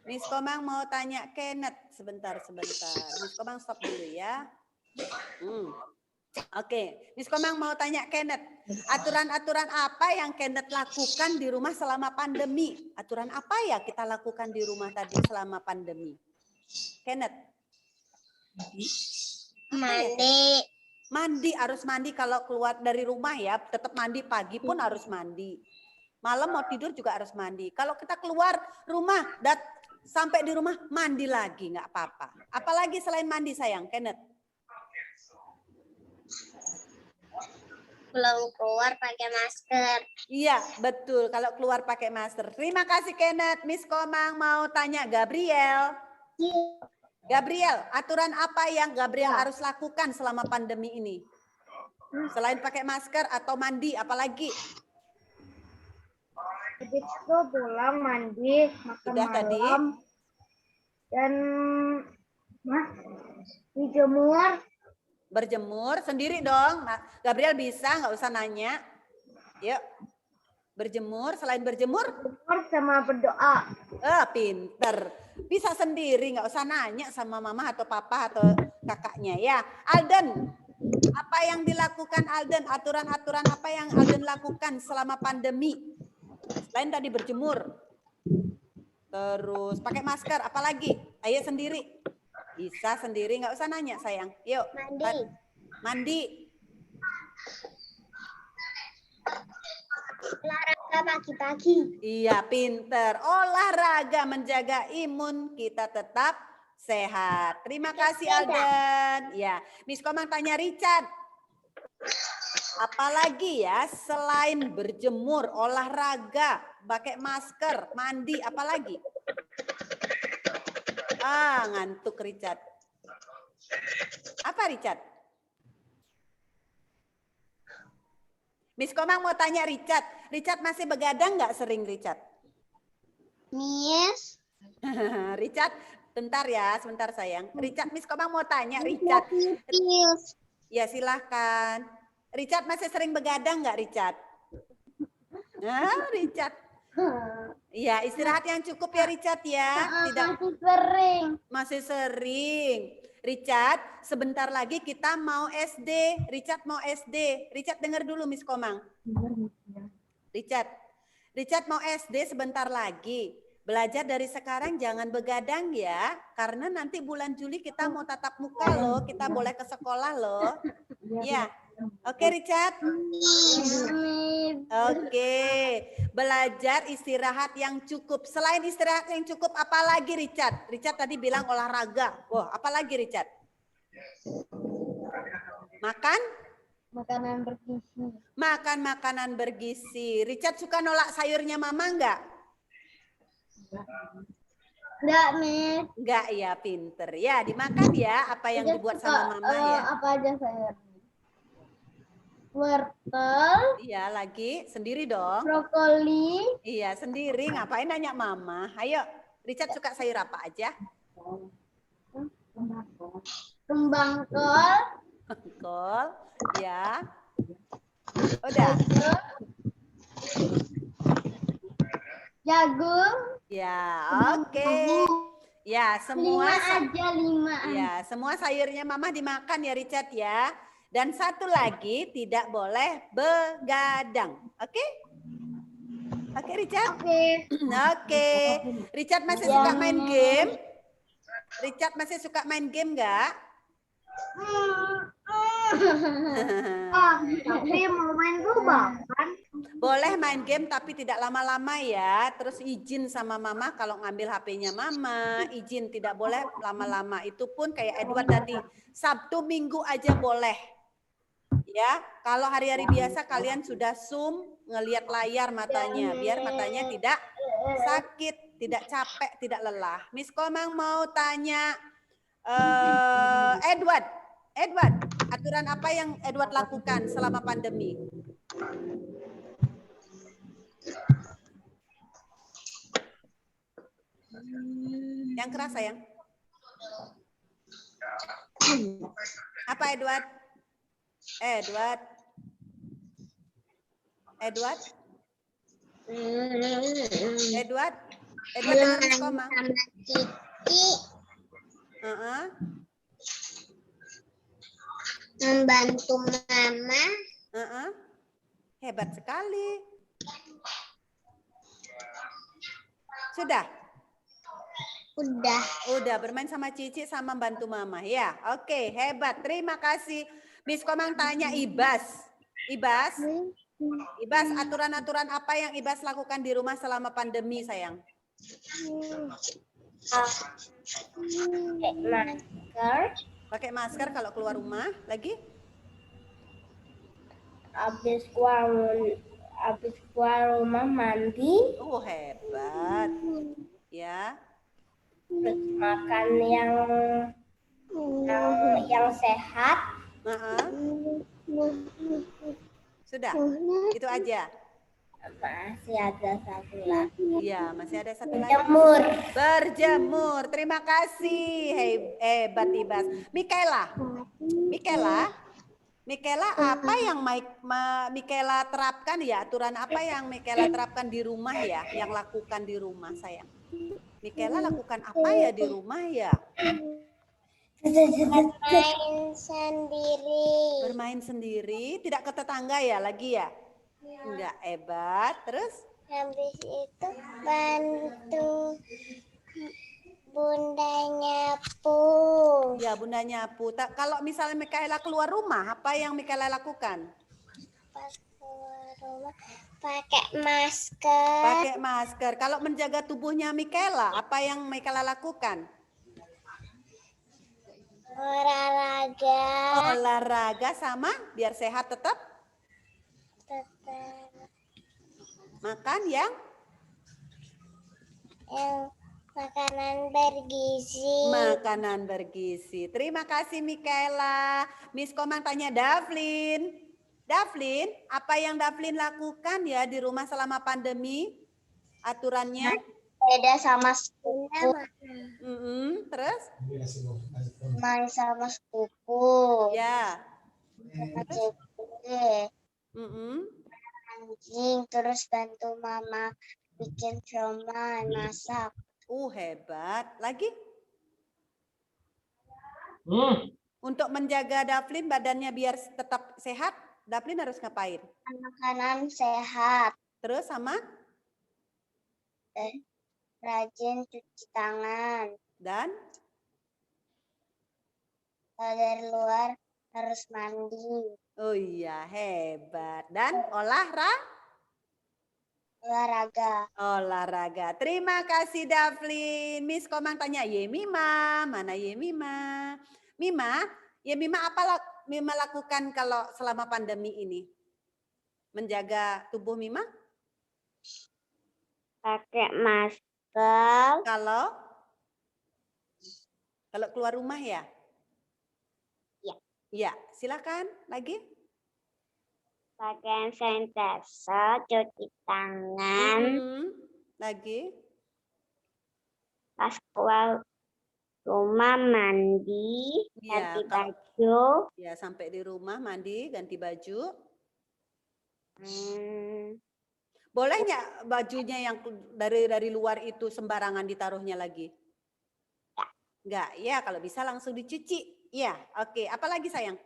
Miss Komang mau tanya Kenneth. Sebentar. Miss Komang stop dulu ya. Oke, Miss Komang mau tanya Kenneth. Aturan-aturan apa yang Kenneth lakukan di rumah selama pandemi? Aturan apa ya kita lakukan di rumah tadi selama pandemi? Kenneth. Mandi, harus mandi kalau keluar dari rumah ya. Tetap mandi, pagi pun harus mandi. Malam mau tidur juga harus mandi. Kalau kita keluar rumah, sampai di rumah mandi lagi, nggak apa-apa. Apalagi selain mandi sayang, Kenneth? Belum keluar pakai masker. Iya, betul. Kalau keluar pakai masker. Terima kasih Kenneth. Miss Komang mau tanya Gabriel. Gabriel, aturan apa yang Gabriel harus lakukan selama pandemi ini? Selain pakai masker atau mandi, apalagi? Habis itu pulang mandi, makan Sudah tadi? malam, dan dijemur. Berjemur sendiri dong. Nah, Gabriel bisa, nggak usah nanya. Yuk, berjemur. Selain berjemur, Sama berdoa. pinter. Bisa sendiri, nggak usah nanya sama mama atau papa atau kakaknya ya. Alden, apa yang dilakukan Alden? Aturan-aturan apa yang Alden lakukan selama pandemi? Selain tadi berjemur, terus pakai masker, apalagi? Ayo sendiri. Bisa sendiri, nggak usah nanya sayang. Yuk. Mandi. Mandi. Olahraga pagi-pagi. Iya, pinter. Olahraga menjaga imun kita tetap sehat. Terima kasih Alden. Ya, Miss Komang tanya Richard. Apalagi ya selain berjemur, olahraga, pakai masker, mandi, apalagi? Ngantuk Richard. Apa Richard? Miss Komang mau tanya Richard. Richard masih begadang nggak sering Richard? Miss. Richard, bentar ya, sebentar sayang. Richard, Miss Komang mau tanya Richard. Ya silahkan. Richard masih sering begadang nggak Richard? Richard. Iya, istirahat yang cukup ya Richard ya. Tidak Masih sering. masih sering. Richard, sebentar lagi kita mau SD. Richard mau SD. Richard dengar dulu Miss Komang. Richard mau SD sebentar lagi. Belajar dari sekarang jangan begadang ya. Karena nanti bulan Juli kita mau tatap muka loh. Kita boleh ke sekolah loh. Ya. Oke Richard? Oke. Belajar istirahat yang cukup. Selain istirahat yang cukup, apalagi Richard? Richard tadi bilang olahraga. Wah, apalagi Richard? Makan? Makanan bergizi. Makan makanan bergizi. Richard suka nolak sayurnya mama enggak? Enggak, Miss. Enggak ya, pinter. Ya, dimakan ya apa yang dibuat sama mama ya. Apa aja sayur? Wortel. Iya, lagi sendiri dong. Brokoli. Iya, sendiri. Ngapain nanya mama? Ayo, Richard suka sayur apa aja? Kembang kol. Kol, ya. Udah. Jagung. Ya, oke. Ya, semua 5 aja. ya, semua sayurnya mama dimakan ya Richard ya. Dan satu lagi, tidak boleh begadang. Oke? Oke, Richard? Oke. Richard masih suka main game? Richard masih suka main game nggak? Tapi mau main rubah kan? Boleh main game tapi tidak lama-lama ya. Terus izin sama mama kalau ngambil HP-nya mama. Izin, tidak boleh lama-lama. Itu pun kayak Edward tadi. Sabtu Minggu aja boleh. Ya, kalau hari-hari biasa kalian sudah Zoom ngelihat layar matanya. Biar matanya tidak sakit, tidak capek, tidak lelah. Miss Komang mau tanya Edward, aturan apa yang Edward lakukan selama pandemi? Yang keras sayang. Apa Edward? Edward dengar Miss Komang? Membantu mama. Hebat sekali. Sudah? Udah bermain sama Cici sama bantu mama ya. Oke, hebat. Terima kasih. Miss Komang tanya Ibas, aturan-aturan apa yang Ibas lakukan di rumah selama pandemi, sayang? Masker. Pakai masker kalau keluar rumah. Lagi? habis keluar rumah mandi, Oh, hebat. Ya. terus makan yang sehat. Heeh. Sudah. Itu aja. Masih ada satu lagi. Iya, masih ada satu lagi. Jemur. Berjemur. Terima kasih. Hebat Ibas. Mikaela, apa yang Mikaela terapkan ya? Aturan apa yang Mikaela terapkan di rumah ya? Yang lakukan di rumah, sayang? Mikaela lakukan apa ya di rumah ya? Bermain sendiri. Bermain sendiri, tidak ke tetangga ya lagi ya? Enggak, hebat. Terus? Habis itu bantu bunda nyapu. Ya, bunda nyapu. Kalau misalnya Mikaela keluar rumah, apa yang Mikaela lakukan? Pas keluar rumah pakai masker. Pakai masker. Kalau menjaga tubuhnya Mikaela, apa yang Mikaela lakukan? Olahraga. Olahraga sama biar sehat tetap. Makan yang Makanan bergizi. Makanan bergizi. Terima kasih Mikaela. Miss Komang tanya Davlin. Davlin, apa yang Davlin lakukan ya di rumah selama pandemi? Aturannya? Beda sama sepupu. Terus? Main sama sepupu. Ya. Terus? Anjing, terus bantu mama bikin siomay, masak. Hebat. Lagi? Untuk menjaga Davlin badannya biar tetap sehat, Davlin harus ngapain? Makanan sehat. Terus sama? Rajin cuci tangan. Dan? Kalau dari luar harus mandi. Oh iya, hebat. Dan olahraga. Terima kasih Davlin. Miss Komang tanya Yemima. Mana Yemima? Yemima apa Mima lakukan kalau selama pandemi ini? Menjaga tubuh Mima? Pakai masker. Kalau keluar rumah ya? Ya, silakan. Lagi? Pakai sanitizer, cuci tangan. Lagi? Pas keluar rumah mandi, ganti baju. Ya, sampai di rumah mandi, ganti baju. Boleh nggak bajunya yang dari luar itu sembarangan ditaruhnya lagi? Enggak, ya kalau bisa langsung dicuci. Ya, oke. Apalagi sayang?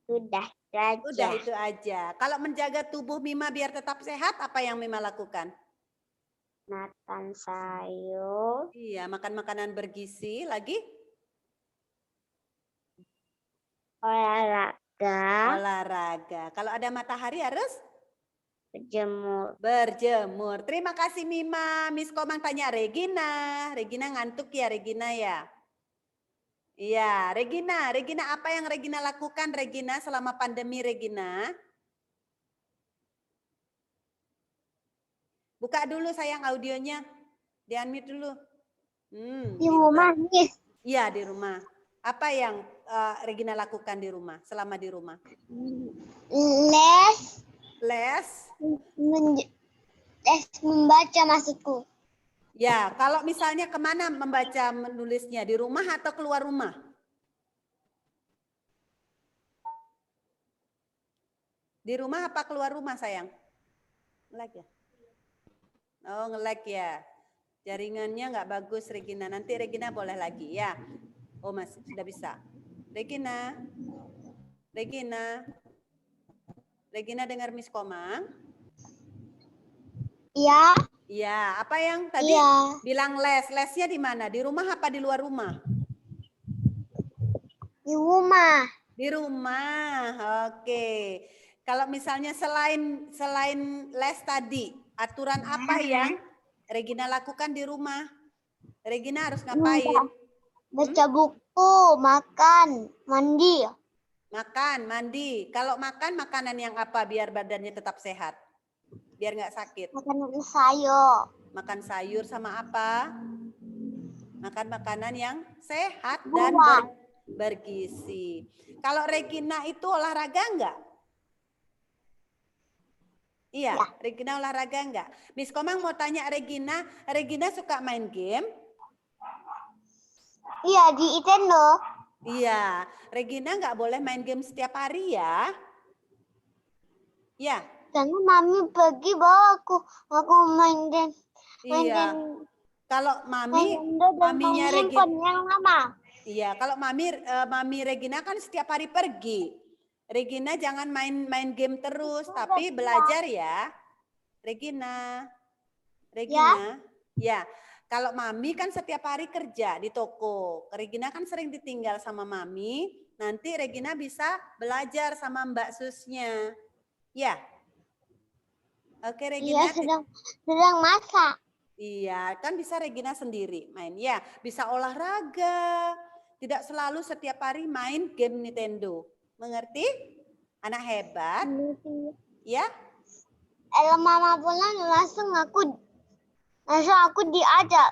Udah itu aja. Udah itu aja. Kalau menjaga tubuh Mima biar tetap sehat, apa yang Mima lakukan? Makan sayur. Iya, makan makanan bergizi. Lagi? Olahraga. Kalau ada matahari harus? Berjemur. Terima kasih Mima. Miss Komang tanya Regina. Regina ngantuk ya Regina ya? Iya, Regina apa yang Regina lakukan Regina selama pandemi Regina? Buka dulu sayang audionya. Di-unmute dulu. Di rumah nih. Iya, di rumah. Apa yang Regina lakukan di rumah selama di rumah? Les membaca maksudku. Ya, kalau misalnya kemana membaca menulisnya? Di rumah atau keluar rumah? Di rumah apa keluar rumah sayang? Nge-lag ya? Oh nge-lag ya. Jaringannya nggak bagus Regina. Nanti Regina boleh lagi ya. Oh masih sudah bisa. Regina dengar Miss Komang? Iya. Iya, apa yang tadi bilang les? Lesnya di mana? Di rumah apa di luar rumah? Di rumah. Di rumah. Oke. Kalau misalnya selain les tadi, aturan apa yang Regina lakukan di rumah? Regina harus ngapain? Baca buku, makan, mandi. Makan, mandi. Kalau makan, makanan yang apa biar badannya tetap sehat? Biar nggak sakit. Makan sayur. Makan sayur sama apa? Makan makanan yang sehat dan Buah. bergizi. Kalau Regina itu olahraga enggak? Iya, Ya. Regina olahraga enggak? Miss Komang mau tanya Regina, Regina suka main game? Iya, di Nintendo. Iya, Regina nggak boleh main game setiap hari ya. Ya, Karena mami pergi bawa aku main game. Main iya. game. Kalau Main Nintendo dan maminya main handphone yang lama. iya, kalau mami Regina kan setiap hari pergi. Regina jangan main game terus, tapi belajar ya. Regina. Ya. Kalau mami kan setiap hari kerja di toko. Regina kan sering ditinggal sama mami. Nanti Regina bisa belajar sama Mbak Susnya. Ya. Oke, Regina. Iya, sedang masak. Iya, kan bisa Regina sendiri main. Ya, bisa olahraga. Tidak selalu setiap hari main game Nintendo. Mengerti? Anak hebat. Ya. Kalau mama pulang langsung aku diajak.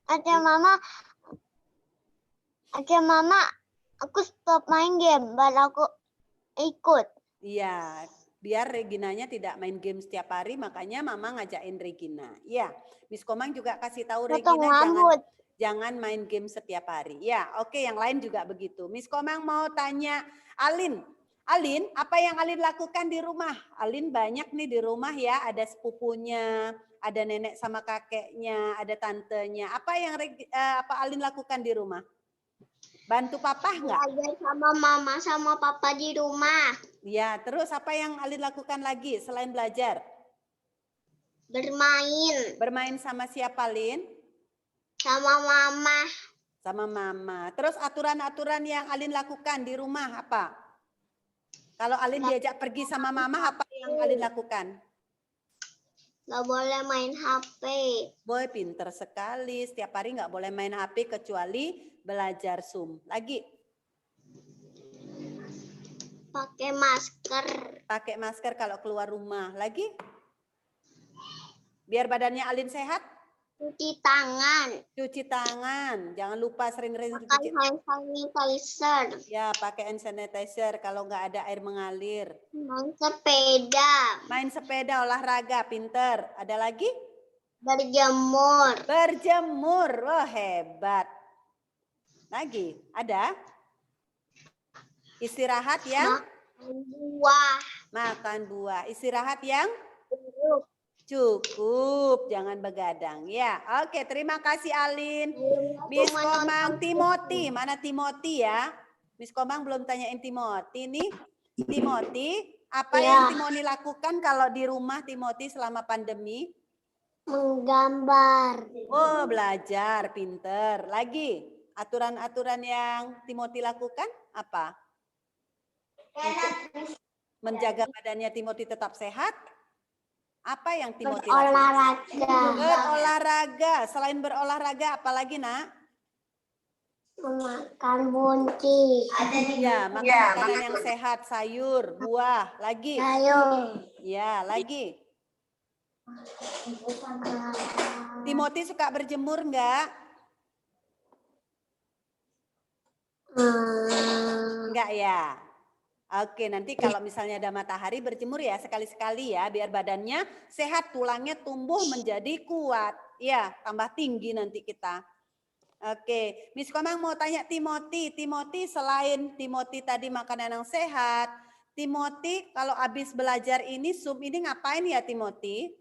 Ada mama, aku stop main game, baru aku ikut. Iya, biar Reginanya tidak main game setiap hari, makanya mama ngajakin Regina. Iya, Miss Komang juga kasih tahu Regina jangan main game setiap hari. Ya, oke, yang lain juga begitu. Miss Komang mau tanya Alin. Alin, apa yang Alin lakukan di rumah? Alin banyak nih di rumah ya, ada sepupunya, ada nenek sama kakeknya, ada tantenya. Apa yang Alin lakukan di rumah? Bantu papa nggak? Belajar sama mama sama papa di rumah. Ya, terus apa yang Alin lakukan lagi selain belajar? Bermain. Bermain sama siapa, Lin? Sama mama. Sama mama. Terus aturan-aturan yang Alin lakukan di rumah apa? Kalau Alin diajak pergi sama mama, apa yang Alin lakukan? Nggak boleh main HP. Boy, pinter sekali. Setiap hari nggak boleh main HP kecuali belajar Zoom. Lagi? Pakai masker. Pakai masker kalau keluar rumah. Lagi? Biar badannya Alin sehat? Cuci tangan. Cuci tangan. Jangan lupa sering-sering pakai hand sanitizer. Ya, pakai hand sanitizer kalau nggak ada air mengalir. Main sepeda. Main sepeda, olahraga, pinter. Ada lagi? Berjemur. Berjemur. Wah, hebat. Lagi? Ada? Istirahat yang? Makan buah. Makan buah. Istirahat yang? Cukup, jangan begadang. Ya, oke. Terima kasih Alin. Miss Komang Timothy, mana Timothy ya? Miss Komang belum tanyain Timothy nih. Timothy, apa yang Timothy lakukan kalau di rumah Timothy selama pandemi? Menggambar. Oh, belajar, pinter. Lagi, aturan-aturan yang Timothy lakukan apa? Menjaga badannya Timothy tetap sehat? Apa yang Timothy lakukan? Berolahraga. Selain berolahraga, apalagi nak? Makan bunci. Ya, makan makanan yang sehat, sayur, buah. Lagi? Sayur. Ya, lagi. Timothy suka berjemur enggak? Enggak ya? Oke, nanti kalau misalnya ada matahari berjemur ya sekali-sekali ya, biar badannya sehat, tulangnya tumbuh menjadi kuat. Ya, tambah tinggi nanti kita. Oke, Miss Komang mau tanya Timothy. Timothy selain Timothy tadi makanan yang sehat, Timothy kalau habis belajar ini Zoom ini ngapain ya Timothy?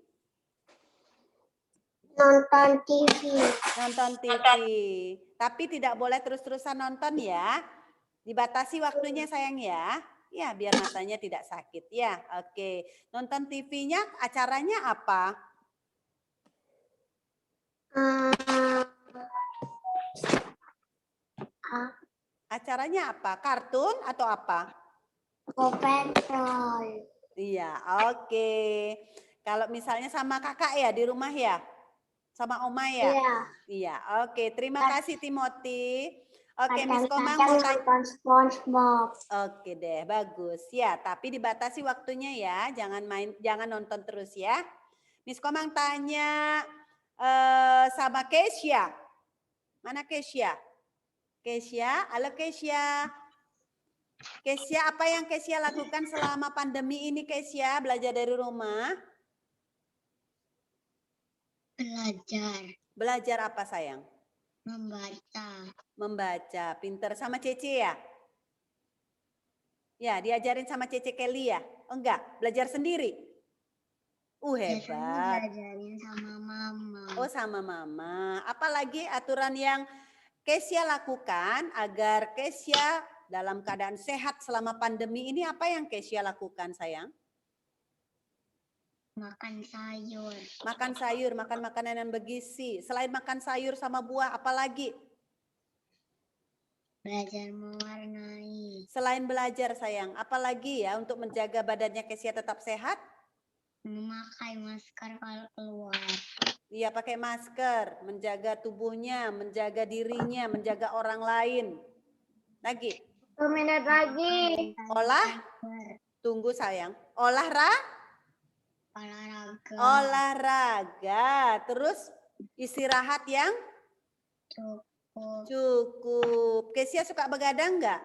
Nonton TV. Nonton TV. Tapi tidak boleh terus-terusan nonton ya. Dibatasi waktunya sayang ya. Ya, biar matanya tidak sakit ya. Oke. Nonton TV-nya acaranya apa? Acaranya apa? Kartun atau apa? Paw Patrol. Iya, oke. Kalau misalnya sama kakak ya di rumah ya? Sama oma ya? Iya. Iya, oke. Terima kasih Timothy. Oke, Miss Komang mau tanya. nonton SpongeBob. Oke deh, bagus. Ya, tapi dibatasi waktunya ya. Jangan nonton terus ya. Miss Komang tanya sama Kesia. Mana Kesia? Kesia, halo Kesia. Kesia, apa yang Kesia lakukan selama pandemi ini Kesia? Belajar dari rumah? Belajar Belajar apa sayang? membaca. Membaca, pinter sama Cece ya? Ya, diajarin sama Cece Kelly ya? Oh enggak, belajar sendiri? Hebat. Belajarin sama mama. Oh sama mama. Apalagi aturan yang Kesia lakukan agar Kesia dalam keadaan sehat selama pandemi ini, apa yang Kesia lakukan sayang? Makan sayur. Makan sayur, makan makanan yang bergizi. Selain makan sayur sama buah, apalagi? Belajar mewarnai. Selain belajar sayang, apalagi ya untuk menjaga badannya Kesia tetap sehat? Memakai masker kalau keluar. Iya pakai masker, menjaga tubuhnya, menjaga dirinya, menjaga orang lain. Lagi. 1 menit lagi. Tunggu sayang. Olahraga. Olahraga. Terus istirahat yang cukup. Kesia suka begadang enggak?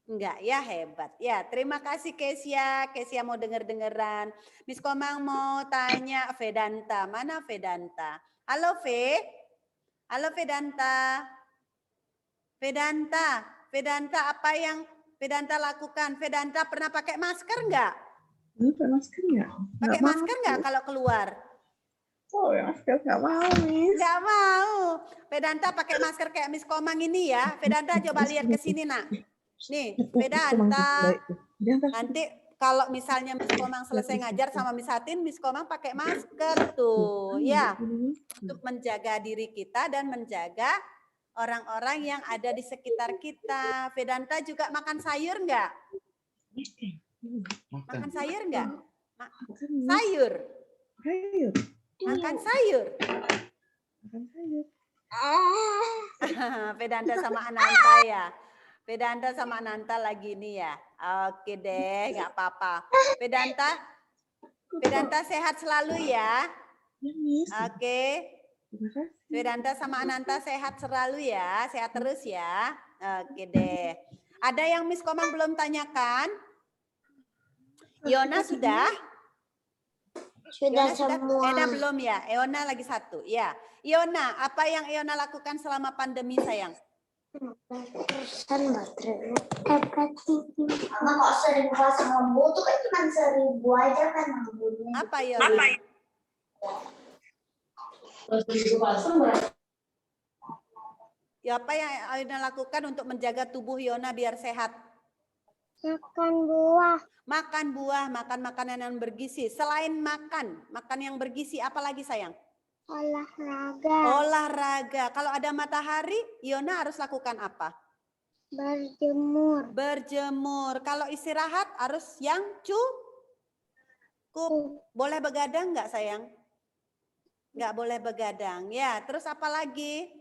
Enggak ya, hebat. Ya, terima kasih Kesia. Kesia mau denger-dengeran. Miss Komang mau tanya Vedanta. Mana Vedanta? Halo Ve. Halo Vedanta. Vedanta. Vedanta apa yang Vedanta lakukan? Vedanta pernah pakai masker enggak? Pakai masker enggak? Pakai masker enggak kalau keluar? Oh, ya masker enggak mau, Miss. Enggak mau. Vedanta pakai masker kayak Miss Komang ini ya. Vedanta coba lihat ke sini, Nak. Nih, Vedanta. Nanti kalau misalnya Miss Komang selesai ngajar sama Miss Hatin, Miss Komang pakai masker tuh, ya. Untuk menjaga diri kita dan menjaga orang-orang yang ada di sekitar kita. Vedanta juga makan sayur enggak? Makan sayur enggak? Sayur. Sayur. Makan sayur. Makan sayur. Vedanta sama Ananta ya. Vedanta sama Ananta lagi nih ya. Oke deh, nggak apa-apa. Vedanta sehat selalu ya. Ya, Miss. Oke. Terima kasih. Vedanta sama Ananta sehat selalu ya. Sehat terus ya. Oke deh. Ada yang Miss Komang belum tanyakan? Yona sudah? Sudah Yona semua. Eda belum ya? Eona lagi satu. Ya. Iona, apa yang Iona lakukan selama pandemi sayang? Persen baterai. Mama kok 1000 pasang lembu tuh kan cuma 1000 aja kan lembunya. Apa Iona? Ya, apa yang Iona lakukan untuk menjaga tubuh Iona biar sehat? Makan buah. Makan buah, makan makanan yang bergizi. Selain makan yang bergizi, apa lagi sayang? Olahraga. Olahraga. Kalau ada matahari, Iona harus lakukan apa? Berjemur. Berjemur. Kalau istirahat harus yang cukup. Boleh begadang nggak sayang? Nggak boleh begadang. Ya, terus apa lagi?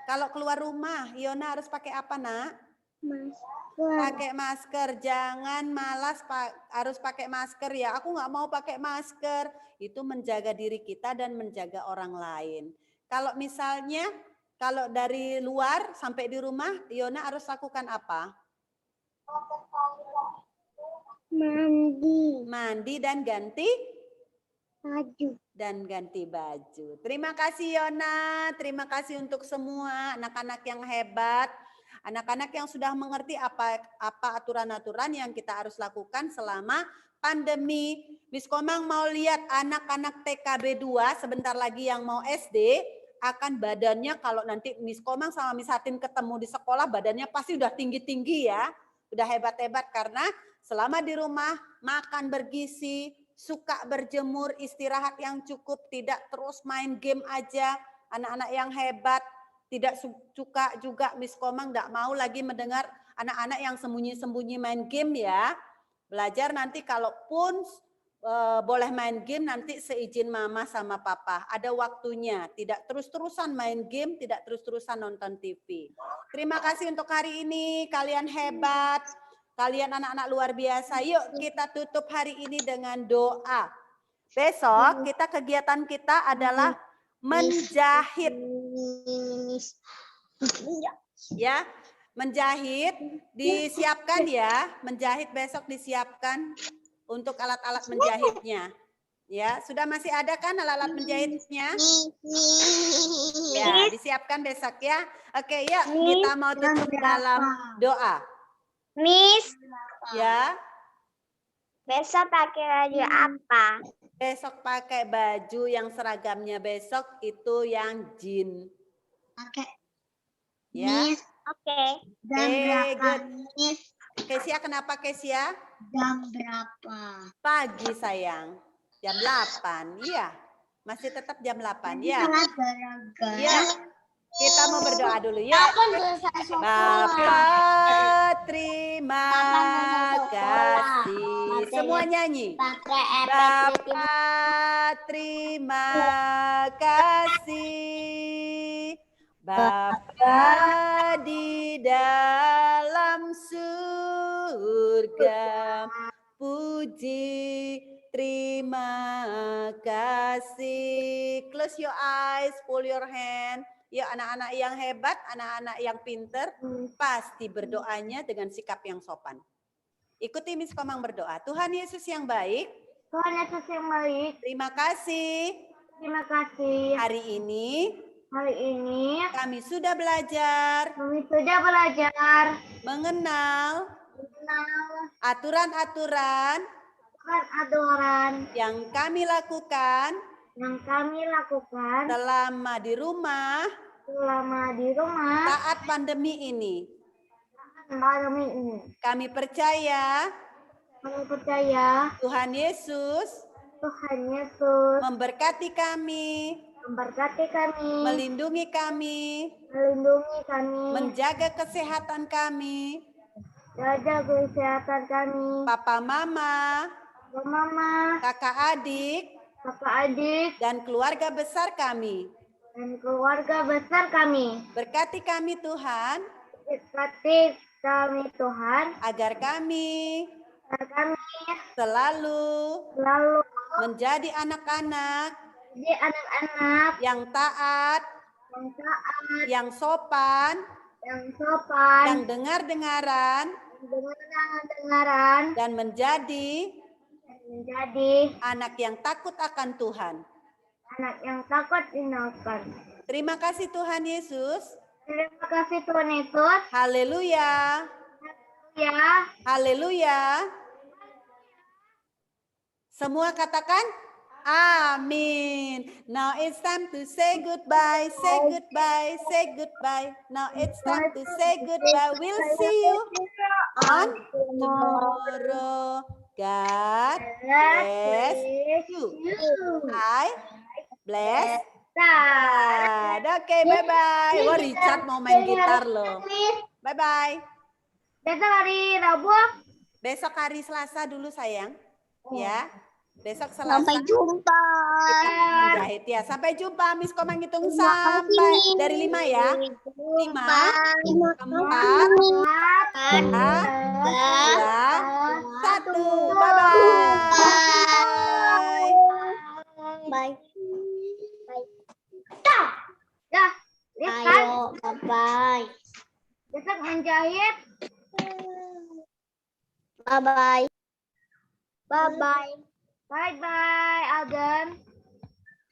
Kalau keluar rumah, Iona harus pakai apa, Nak? Masker. Pakai masker. Jangan malas harus pakai masker ya. Aku nggak mau pakai masker. Itu menjaga diri kita dan menjaga orang lain. Kalau misalnya, kalau dari luar sampai di rumah, Iona harus lakukan apa? Mandi. Mandi dan ganti baju. Terima kasih Yona, terima kasih untuk semua anak-anak yang hebat, anak-anak yang sudah mengerti apa aturan-aturan yang kita harus lakukan selama pandemi. Miss Komang mau lihat anak-anak TKB 2 sebentar lagi yang mau SD, akan badannya kalau nanti Miss Komang sama Miss Hatin ketemu di sekolah badannya pasti udah tinggi-tinggi ya, udah hebat-hebat karena selama di rumah makan bergizi, suka berjemur, istirahat yang cukup, tidak terus main game aja. Anak-anak yang hebat, tidak suka juga Miss Komang enggak mau lagi mendengar anak-anak yang sembunyi-sembunyi main game ya. Belajar nanti kalaupun boleh main game nanti seizin mama sama papa. Ada waktunya, tidak terus-terusan main game, tidak terus-terusan nonton TV. Terima kasih untuk hari ini, kalian hebat, kalian anak-anak luar biasa. Yuk kita tutup hari ini dengan doa. Besok kegiatan kita adalah menjahit. Ya, menjahit disiapkan ya, menjahit besok disiapkan. Untuk alat-alat menjahitnya. Ya, sudah masih ada kan alat-alat menjahitnya? Ya, disiapkan besok ya. Oke, yuk kita mau tutup dalam doa. Miss, Ya, besok pakai baju apa? besok pakai baju yang seragamnya besok itu yang jean. Pakai. Ya. Miss, oke. Jam Oke, berapa, good. Miss? Kesia, kenapa Kesia? Jam berapa? Pagi sayang. Jam 8. Iya. Masih tetap jam 8 ya. Gara-gara. Ya. Kita mau berdoa dulu ya. Bapa terima kasih. Semua nyanyi. Bapa terima kasih. Bapa di dalam surga, puji terima kasih. Close your eyes, pull your hand. Ya, anak-anak yang hebat, anak-anak yang pinter, pasti berdoanya dengan sikap yang sopan. Ikuti Miss Komang berdoa. Tuhan Yesus yang baik, Tuhan Yesus yang baik, terima kasih. terima kasih. Hari ini kami sudah belajar mengenal aturan-aturan yang kami lakukan selama di rumah saat pandemi ini. Kami percaya Tuhan Yesus memberkati kami, melindungi kami, menjaga kesehatan kami, papa mama, kakak adik, dan keluarga besar kami. Berkati kami Tuhan, agar kami selalu menjadi anak-anak yang taat, yang sopan, yang dengar-dengaran, dan menjadi anak yang takut akan Tuhan. Terima kasih Tuhan Yesus. Haleluya. Haleluya. Semua katakan amin. Now it's time to say goodbye, say goodbye, say goodbye. Now it's time to say goodbye. We'll see you on tomorrow. God bless you. I bless God. Oke, bye-bye. Wah, Richard mau main gitar loh. Bye-bye. Besok hari Rabu. Besok hari Selasa dulu sayang. Ya. Besok Selasa. Sampai jumpa. Kita menjahit ya. Sampai jumpa. Miss Komang hitung sampai dari 5 ya. 5, 4, 3, 2, 1. Bye-bye. Bye. Dah. Ayo, bye-bye. Besok menjahit. Bye-bye. Bye-bye. Bye-bye, Alden.